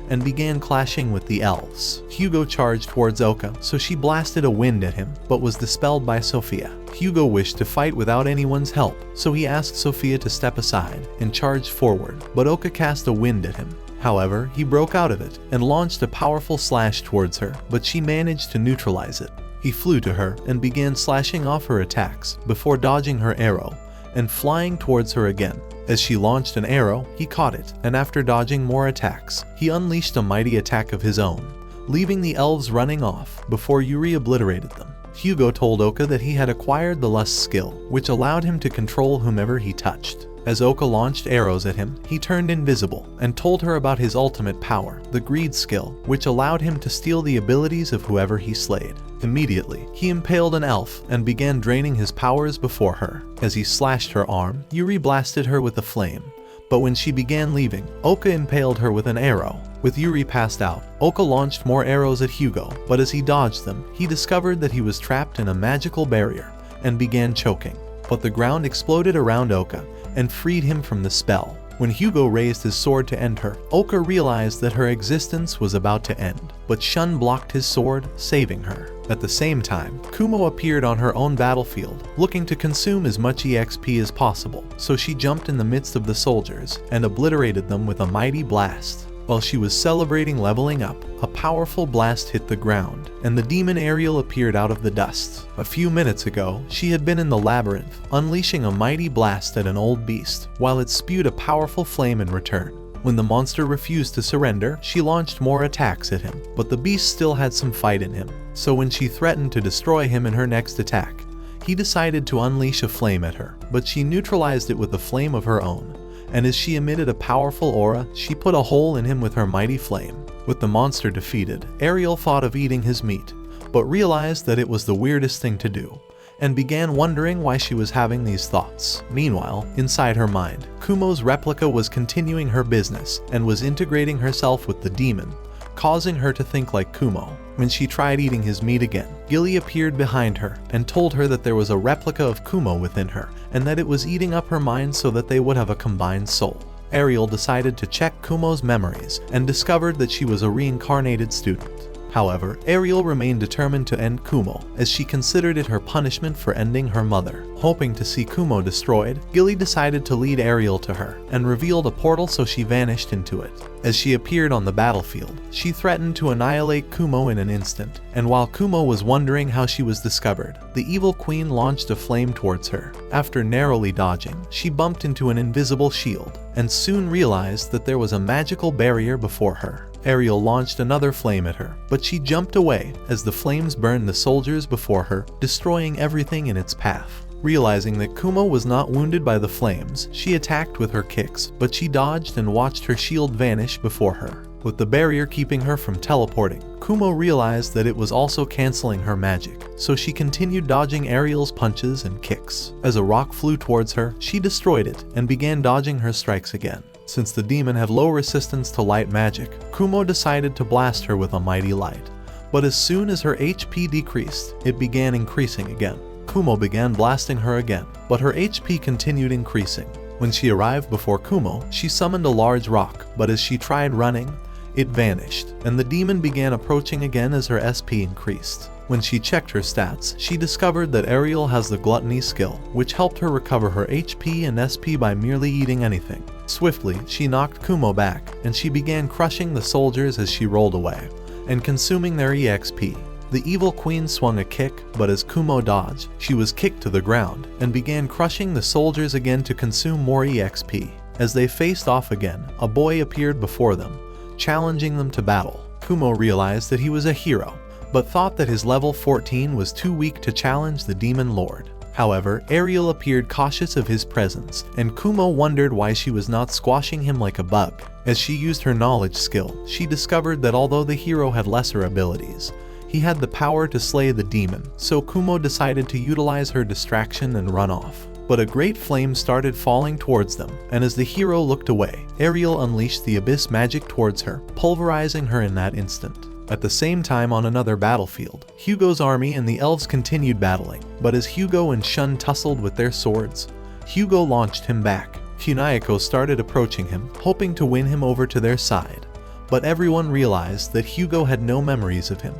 and began clashing with the elves. Hugo charged towards Oka, so she blasted a wind at him, but was dispelled by Sophia. Hugo wished to fight without anyone's help, so he asked Sophia to step aside and charged forward, but Oka cast a wind at him. However, he broke out of it and launched a powerful slash towards her, but she managed to neutralize it. He flew to her and began slashing off her attacks before dodging her arrow and flying towards her again. As she launched an arrow, he caught it, and after dodging more attacks, he unleashed a mighty attack of his own, leaving the elves running off before Yuri obliterated them. Hugo told Oka that he had acquired the Lust skill, which allowed him to control whomever he touched. As Oka launched arrows at him, he turned invisible and told her about his ultimate power, the Greed skill, which allowed him to steal the abilities of whoever he slayed. Immediately, he impaled an elf and began draining his powers before her. As he slashed her arm, Yuri blasted her with a flame, but when she began leaving, Oka impaled her with an arrow. With Yuri passed out, Oka launched more arrows at Hugo, but as he dodged them, he discovered that he was trapped in a magical barrier and began choking. But the ground exploded around Oka and freed him from the spell. When Hugo raised his sword to end her, Oka realized that her existence was about to end, but Shun blocked his sword, saving her. At the same time, Kumo appeared on her own battlefield, looking to consume as much EXP as possible, so she jumped in the midst of the soldiers and obliterated them with a mighty blast. While she was celebrating leveling up, a powerful blast hit the ground, and the demon Ariel appeared out of the dust. A few minutes ago, she had been in the labyrinth, unleashing a mighty blast at an old beast, while it spewed a powerful flame in return. When the monster refused to surrender, she launched more attacks at him, but the beast still had some fight in him. So when she threatened to destroy him in her next attack, he decided to unleash a flame at her, but she neutralized it with a flame of her own. And as she emitted a powerful aura, she put a hole in him with her mighty flame. With the monster defeated, Ariel thought of eating his meat, but realized that it was the weirdest thing to do, and began wondering why she was having these thoughts. Meanwhile, inside her mind, Kumo's replica was continuing her business and was integrating herself with the demon, causing her to think like Kumo. When she tried eating his meat again, Gilly appeared behind her and told her that there was a replica of Kumo within her and that it was eating up her mind so that they would have a combined soul. Ariel decided to check Kumo's memories and discovered that she was a reincarnated student. However, Ariel remained determined to end Kumo, as she considered it her punishment for ending her mother. Hoping to see Kumo destroyed, Gilly decided to lead Ariel to her, and revealed a portal so she vanished into it. As she appeared on the battlefield, she threatened to annihilate Kumo in an instant, and while Kumo was wondering how she was discovered, the evil queen launched a flame towards her. After narrowly dodging, she bumped into an invisible shield, and soon realized that there was a magical barrier before her. Ariel launched another flame at her, but she jumped away as the flames burned the soldiers before her, destroying everything in its path. Realizing that Kumo was not wounded by the flames, she attacked with her kicks, but she dodged and watched her shield vanish before her. With the barrier keeping her from teleporting, Kumo realized that it was also canceling her magic, so she continued dodging Ariel's punches and kicks. As a rock flew towards her, she destroyed it and began dodging her strikes again. Since the demon had low resistance to light magic, Kumo decided to blast her with a mighty light. But as soon as her HP decreased, it began increasing again. Kumo began blasting her again, but her HP continued increasing. When she arrived before Kumo, she summoned a large rock, but as she tried running, it vanished, and the demon began approaching again as her SP increased. When she checked her stats, she discovered that Ariel has the gluttony skill, which helped her recover her HP and SP by merely eating anything. Swiftly, she knocked Kumo back, and she began crushing the soldiers as she rolled away, and consuming their EXP. The evil queen swung a kick, but as Kumo dodged, she was kicked to the ground, and began crushing the soldiers again to consume more EXP. As they faced off again, a boy appeared before them, challenging them to battle. Kumo realized that he was a hero, but thought that his level 14 was too weak to challenge the demon lord. However, Ariel appeared cautious of his presence, and Kumo wondered why she was not squashing him like a bug. As she used her knowledge skill, she discovered that although the hero had lesser abilities, he had the power to slay the demon, so Kumo decided to utilize her distraction and run off. But a great flame started falling towards them, and as the hero looked away, Ariel unleashed the abyss magic towards her, pulverizing her in that instant. At the same time on another battlefield, Hugo's army and the elves continued battling, but as Hugo and Shun tussled with their swords, Hugo launched him back. Kunayako started approaching him, hoping to win him over to their side, but everyone realized that Hugo had no memories of him,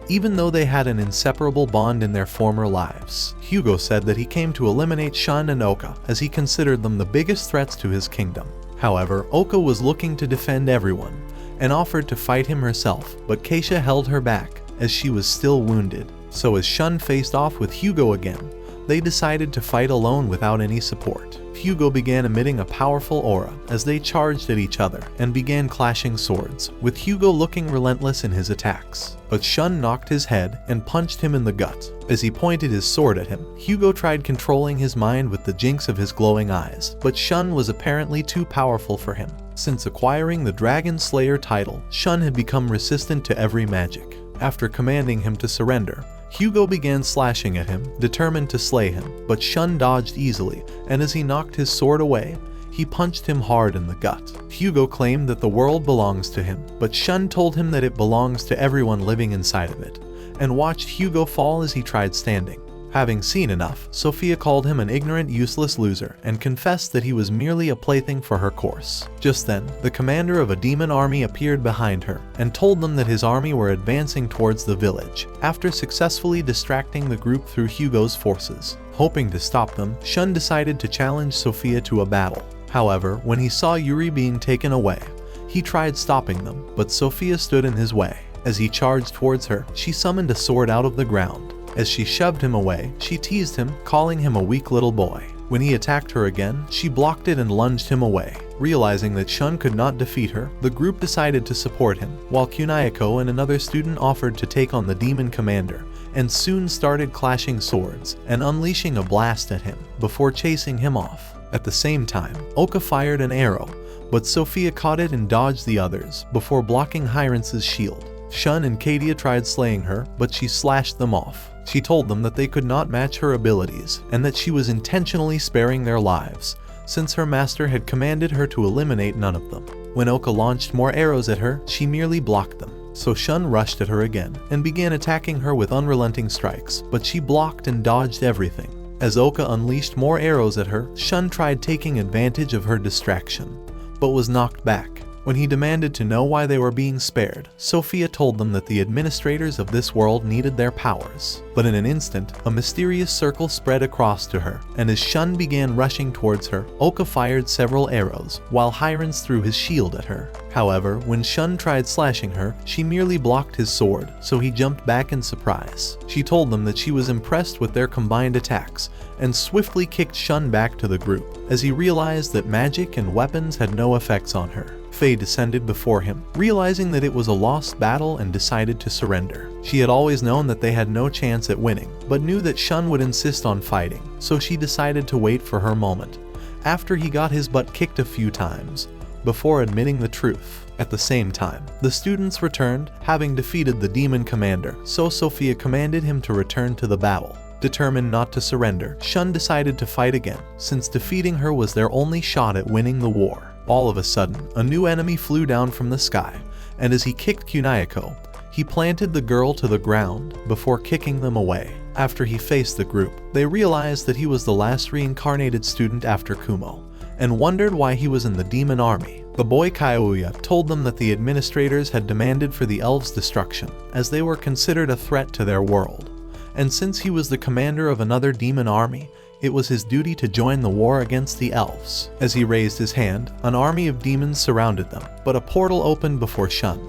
even though they had an inseparable bond in their former lives. Hugo said that he came to eliminate Shun and Oka, as he considered them the biggest threats to his kingdom. However, Oka was looking to defend everyone, and offered to fight him herself, but Keisha held her back, as she was still wounded. So as Shun faced off with Hugo again, they decided to fight alone without any support. Hugo began emitting a powerful aura as they charged at each other and began clashing swords, with Hugo looking relentless in his attacks. But Shun knocked his head and punched him in the gut. As he pointed his sword at him, Hugo tried controlling his mind with the jinx of his glowing eyes, but Shun was apparently too powerful for him. Since acquiring the Dragon Slayer title, Shun had become resistant to every magic. After commanding him to surrender, Hugo began slashing at him, determined to slay him, but Shun dodged easily, and as he knocked his sword away, he punched him hard in the gut. Hugo claimed that the world belongs to him, but Shun told him that it belongs to everyone living inside of it, and watched Hugo fall as he tried standing. Having seen enough, Sophia called him an ignorant, useless loser and confessed that he was merely a plaything for her course. Just then, the commander of a demon army appeared behind her and told them that his army were advancing towards the village, after successfully distracting the group through Hugo's forces. Hoping to stop them, Shun decided to challenge Sophia to a battle. However, when he saw Yuri being taken away, he tried stopping them, but Sophia stood in his way. As he charged towards her, she summoned a sword out of the ground. As she shoved him away, she teased him, calling him a weak little boy. When he attacked her again, she blocked it and lunged him away. Realizing that Shun could not defeat her, the group decided to support him, while Kunayako and another student offered to take on the demon commander, and soon started clashing swords and unleashing a blast at him, before chasing him off. At the same time, Oka fired an arrow, but Sophia caught it and dodged the others, before blocking Hyrance's shield. Shun and Kadia tried slaying her, but she slashed them off. She told them that they could not match her abilities, and that she was intentionally sparing their lives, since her master had commanded her to eliminate none of them. When Oka launched more arrows at her, she merely blocked them. So Shun rushed at her again, and began attacking her with unrelenting strikes, but she blocked and dodged everything. As Oka unleashed more arrows at her, Shun tried taking advantage of her distraction, but was knocked back. When he demanded to know why they were being spared, Sophia told them that the administrators of this world needed their powers. But in an instant, a mysterious circle spread across to her, and as Shun began rushing towards her, Oka fired several arrows, while Hyrance threw his shield at her. However, when Shun tried slashing her, she merely blocked his sword, so he jumped back in surprise. She told them that she was impressed with their combined attacks, and swiftly kicked Shun back to the group, as he realized that magic and weapons had no effects on her. Faye descended before him, realizing that it was a lost battle and decided to surrender. She had always known that they had no chance at winning, but knew that Shun would insist on fighting, so she decided to wait for her moment. After he got his butt kicked a few times, before admitting the truth. At the same time, the students returned, having defeated the demon commander, so Sophia commanded him to return to the battle. Determined not to surrender, Shun decided to fight again, since defeating her was their only shot at winning the war. All of a sudden, a new enemy flew down from the sky, and as he kicked Kunayako, he planted the girl to the ground before kicking them away. After he faced the group, they realized that he was the last reincarnated student after Kumo, and wondered why he was in the demon army. The boy Kyoya told them that the administrators had demanded for the elves' destruction, as they were considered a threat to their world. And since he was the commander of another demon army, it was his duty to join the war against the elves. As he raised his hand, an army of demons surrounded them, but a portal opened before Shun,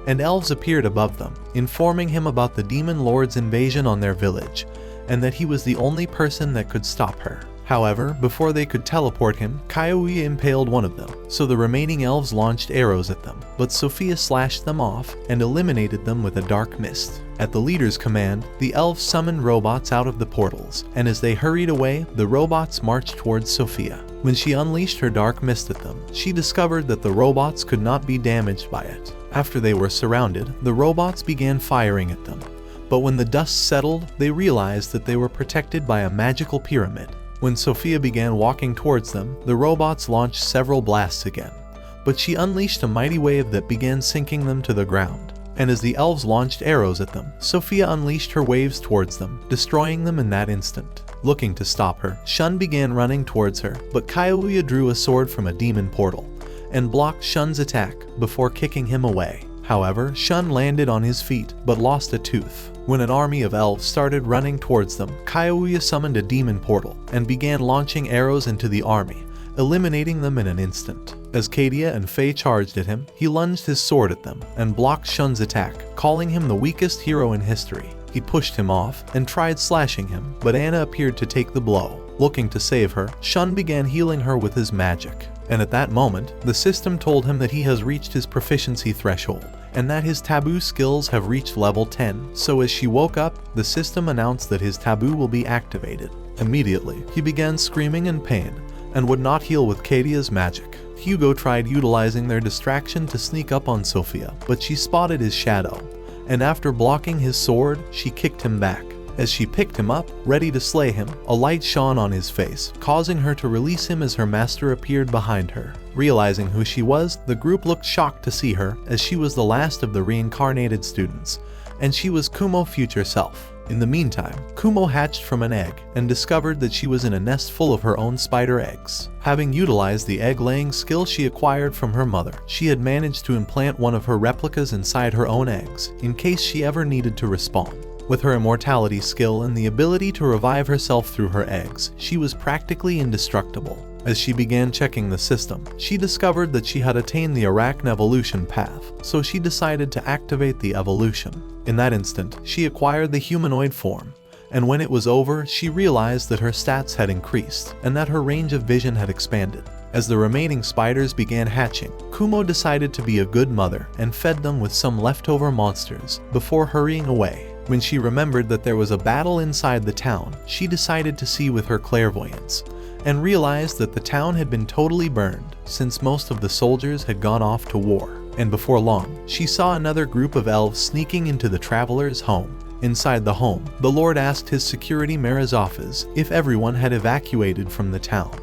and elves appeared above them, informing him about the demon lord's invasion on their village, and that he was the only person that could stop her. However, before they could teleport him, Kyoya impaled one of them, so the remaining elves launched arrows at them, but Sophia slashed them off and eliminated them with a dark mist. At the leader's command, the elves summoned robots out of the portals, and as they hurried away, the robots marched towards Sophia. When she unleashed her dark mist at them, she discovered that the robots could not be damaged by it. After they were surrounded, the robots began firing at them, but when the dust settled, they realized that they were protected by a magical pyramid. When Sophia began walking towards them, the robots launched several blasts again, but she unleashed a mighty wave that began sinking them to the ground. And as the elves launched arrows at them, Sophia unleashed her waves towards them, destroying them in that instant. Looking to stop her, Shun began running towards her, but Kyoya drew a sword from a demon portal and blocked Shun's attack before kicking him away. However, Shun landed on his feet, but lost a tooth. When an army of elves started running towards them, Kyoya summoned a demon portal and began launching arrows into the army, eliminating them in an instant. As Kadia and Faye charged at him, he lunged his sword at them and blocked Shun's attack, calling him the weakest hero in history. He pushed him off and tried slashing him, but Anna appeared to take the blow. Looking to save her, Shun began healing her with his magic. And at that moment, the system told him that he has reached his proficiency threshold, and that his taboo skills have reached level 10, so as she woke up, the system announced that his taboo will be activated. Immediately, he began screaming in pain, and would not heal with Kadia's magic. Hugo tried utilizing their distraction to sneak up on Sophia, but she spotted his shadow, and after blocking his sword, she kicked him back. As she picked him up, ready to slay him, a light shone on his face, causing her to release him as her master appeared behind her. Realizing who she was, the group looked shocked to see her, as she was the last of the reincarnated students, and she was Kumo's future self. In the meantime, Kumo hatched from an egg and discovered that she was in a nest full of her own spider eggs. Having utilized the egg-laying skill she acquired from her mother, she had managed to implant one of her replicas inside her own eggs, in case she ever needed to respawn. With her immortality skill and the ability to revive herself through her eggs, she was practically indestructible. As she began checking the system, she discovered that she had attained the Arachne evolution path, so she decided to activate the evolution. In that instant, she acquired the humanoid form, and when it was over, she realized that her stats had increased, and that her range of vision had expanded. As the remaining spiders began hatching, Kumo decided to be a good mother and fed them with some leftover monsters before hurrying away. When she remembered that there was a battle inside the town, she decided to see with her clairvoyance, and realized that the town had been totally burned since most of the soldiers had gone off to war. And before long, she saw another group of elves sneaking into the traveler's home. Inside the home, the Lord asked his security Merazofis if everyone had evacuated from the town,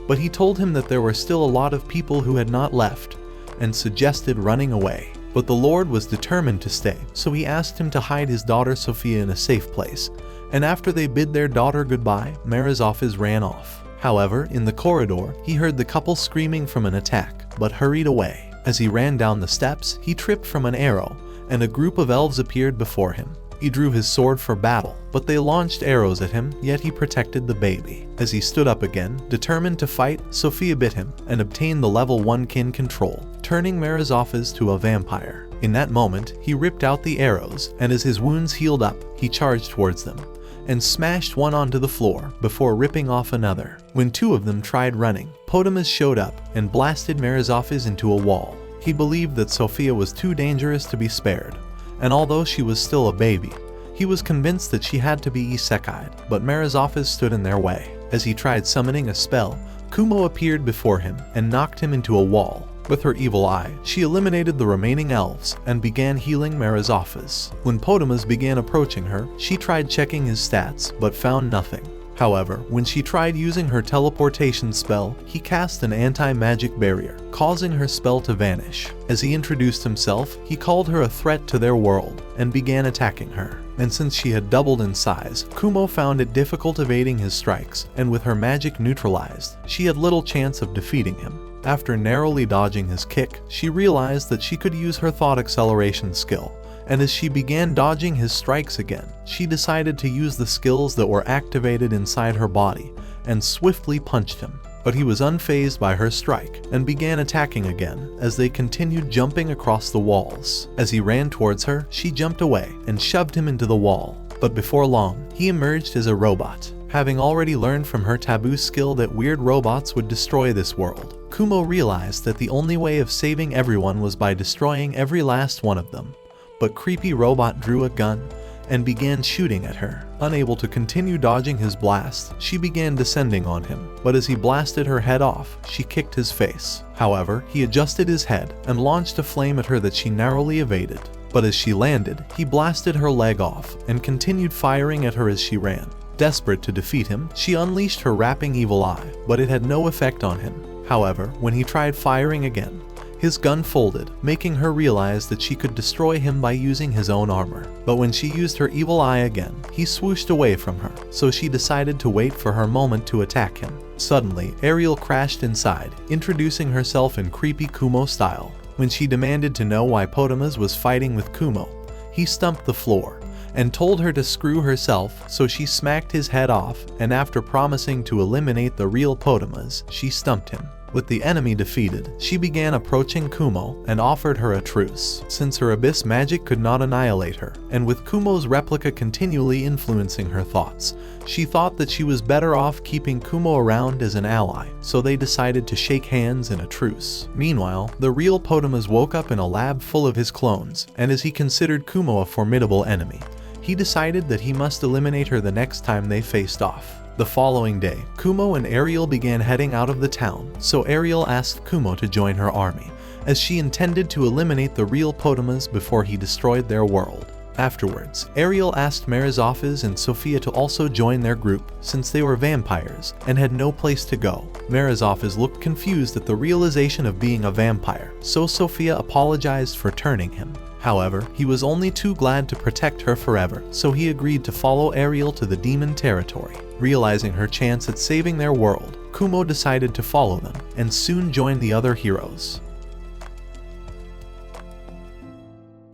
but he told him that there were still a lot of people who had not left, and suggested running away. But the Lord was determined to stay, so he asked him to hide his daughter Sophia in a safe place, and after they bid their daughter goodbye, Merazofis ran off. However, in the corridor, he heard the couple screaming from an attack, but hurried away. As he ran down the steps, he tripped from an arrow, and a group of elves appeared before him. He drew his sword for battle, but they launched arrows at him, yet he protected the baby. As he stood up again, determined to fight, Sophia bit him and obtained the level 1 kin control, turning Merazofis to a vampire. In that moment, he ripped out the arrows, and as his wounds healed up, he charged towards them, and smashed one onto the floor before ripping off another. When two of them tried running, Potamus showed up and blasted Merazofis into a wall. He believed that Sophia was too dangerous to be spared, and although she was still a baby, he was convinced that she had to be isekai'd, but Marizafis stood in their way. As he tried summoning a spell, Kumo appeared before him and knocked him into a wall. With her evil eye, she eliminated the remaining elves and began healing Marizafis. When Potamus began approaching her, she tried checking his stats but found nothing. However, when she tried using her teleportation spell, he cast an anti-magic barrier, causing her spell to vanish. As he introduced himself, he called her a threat to their world and began attacking her. And since she had doubled in size, Kumo found it difficult evading his strikes, and with her magic neutralized, she had little chance of defeating him. After narrowly dodging his kick, she realized that she could use her thought acceleration skill, and as she began dodging his strikes again, she decided to use the skills that were activated inside her body and swiftly punched him. But he was unfazed by her strike and began attacking again as they continued jumping across the walls. As he ran towards her, she jumped away and shoved him into the wall. But before long, he emerged as a robot. Having already learned from her taboo skill that weird robots would destroy this world, Kumo realized that the only way of saving everyone was by destroying every last one of them. But Creepy Robot drew a gun and began shooting at her. Unable to continue dodging his blast, she began descending on him, but as he blasted her head off, she kicked his face. However, he adjusted his head and launched a flame at her that she narrowly evaded. But as she landed, he blasted her leg off and continued firing at her as she ran. Desperate to defeat him, she unleashed her rapping evil eye, but it had no effect on him. However, when he tried firing again, his gun folded, making her realize that she could destroy him by using his own armor. But when she used her evil eye again, he swooshed away from her, so she decided to wait for her moment to attack him. Suddenly, Ariel crashed inside, introducing herself in creepy Kumo style. When she demanded to know why Potamus was fighting with Kumo, he stumped the floor and told her to screw herself, so she smacked his head off, and after promising to eliminate the real Potamus, she stumped him. With the enemy defeated, she began approaching Kumo and offered her a truce, since her abyss magic could not annihilate her, and with Kumo's replica continually influencing her thoughts, she thought that she was better off keeping Kumo around as an ally, so they decided to shake hands in a truce. Meanwhile, the real Potamus woke up in a lab full of his clones, and as he considered Kumo a formidable enemy, he decided that he must eliminate her the next time they faced off. The following day, Kumo and Ariel began heading out of the town, so Ariel asked Kumo to join her army, as she intended to eliminate the real Potamus before he destroyed their world. Afterwards, Ariel asked Marizafis and Sophia to also join their group, since they were vampires and had no place to go. Marizafis looked confused at the realization of being a vampire, so Sophia apologized for turning him. However, he was only too glad to protect her forever, so he agreed to follow Ariel to the demon territory. Realizing her chance at saving their world, Kumo decided to follow them, and soon joined the other heroes.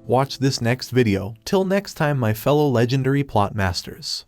Watch this next video. Till next time, my fellow legendary plot masters.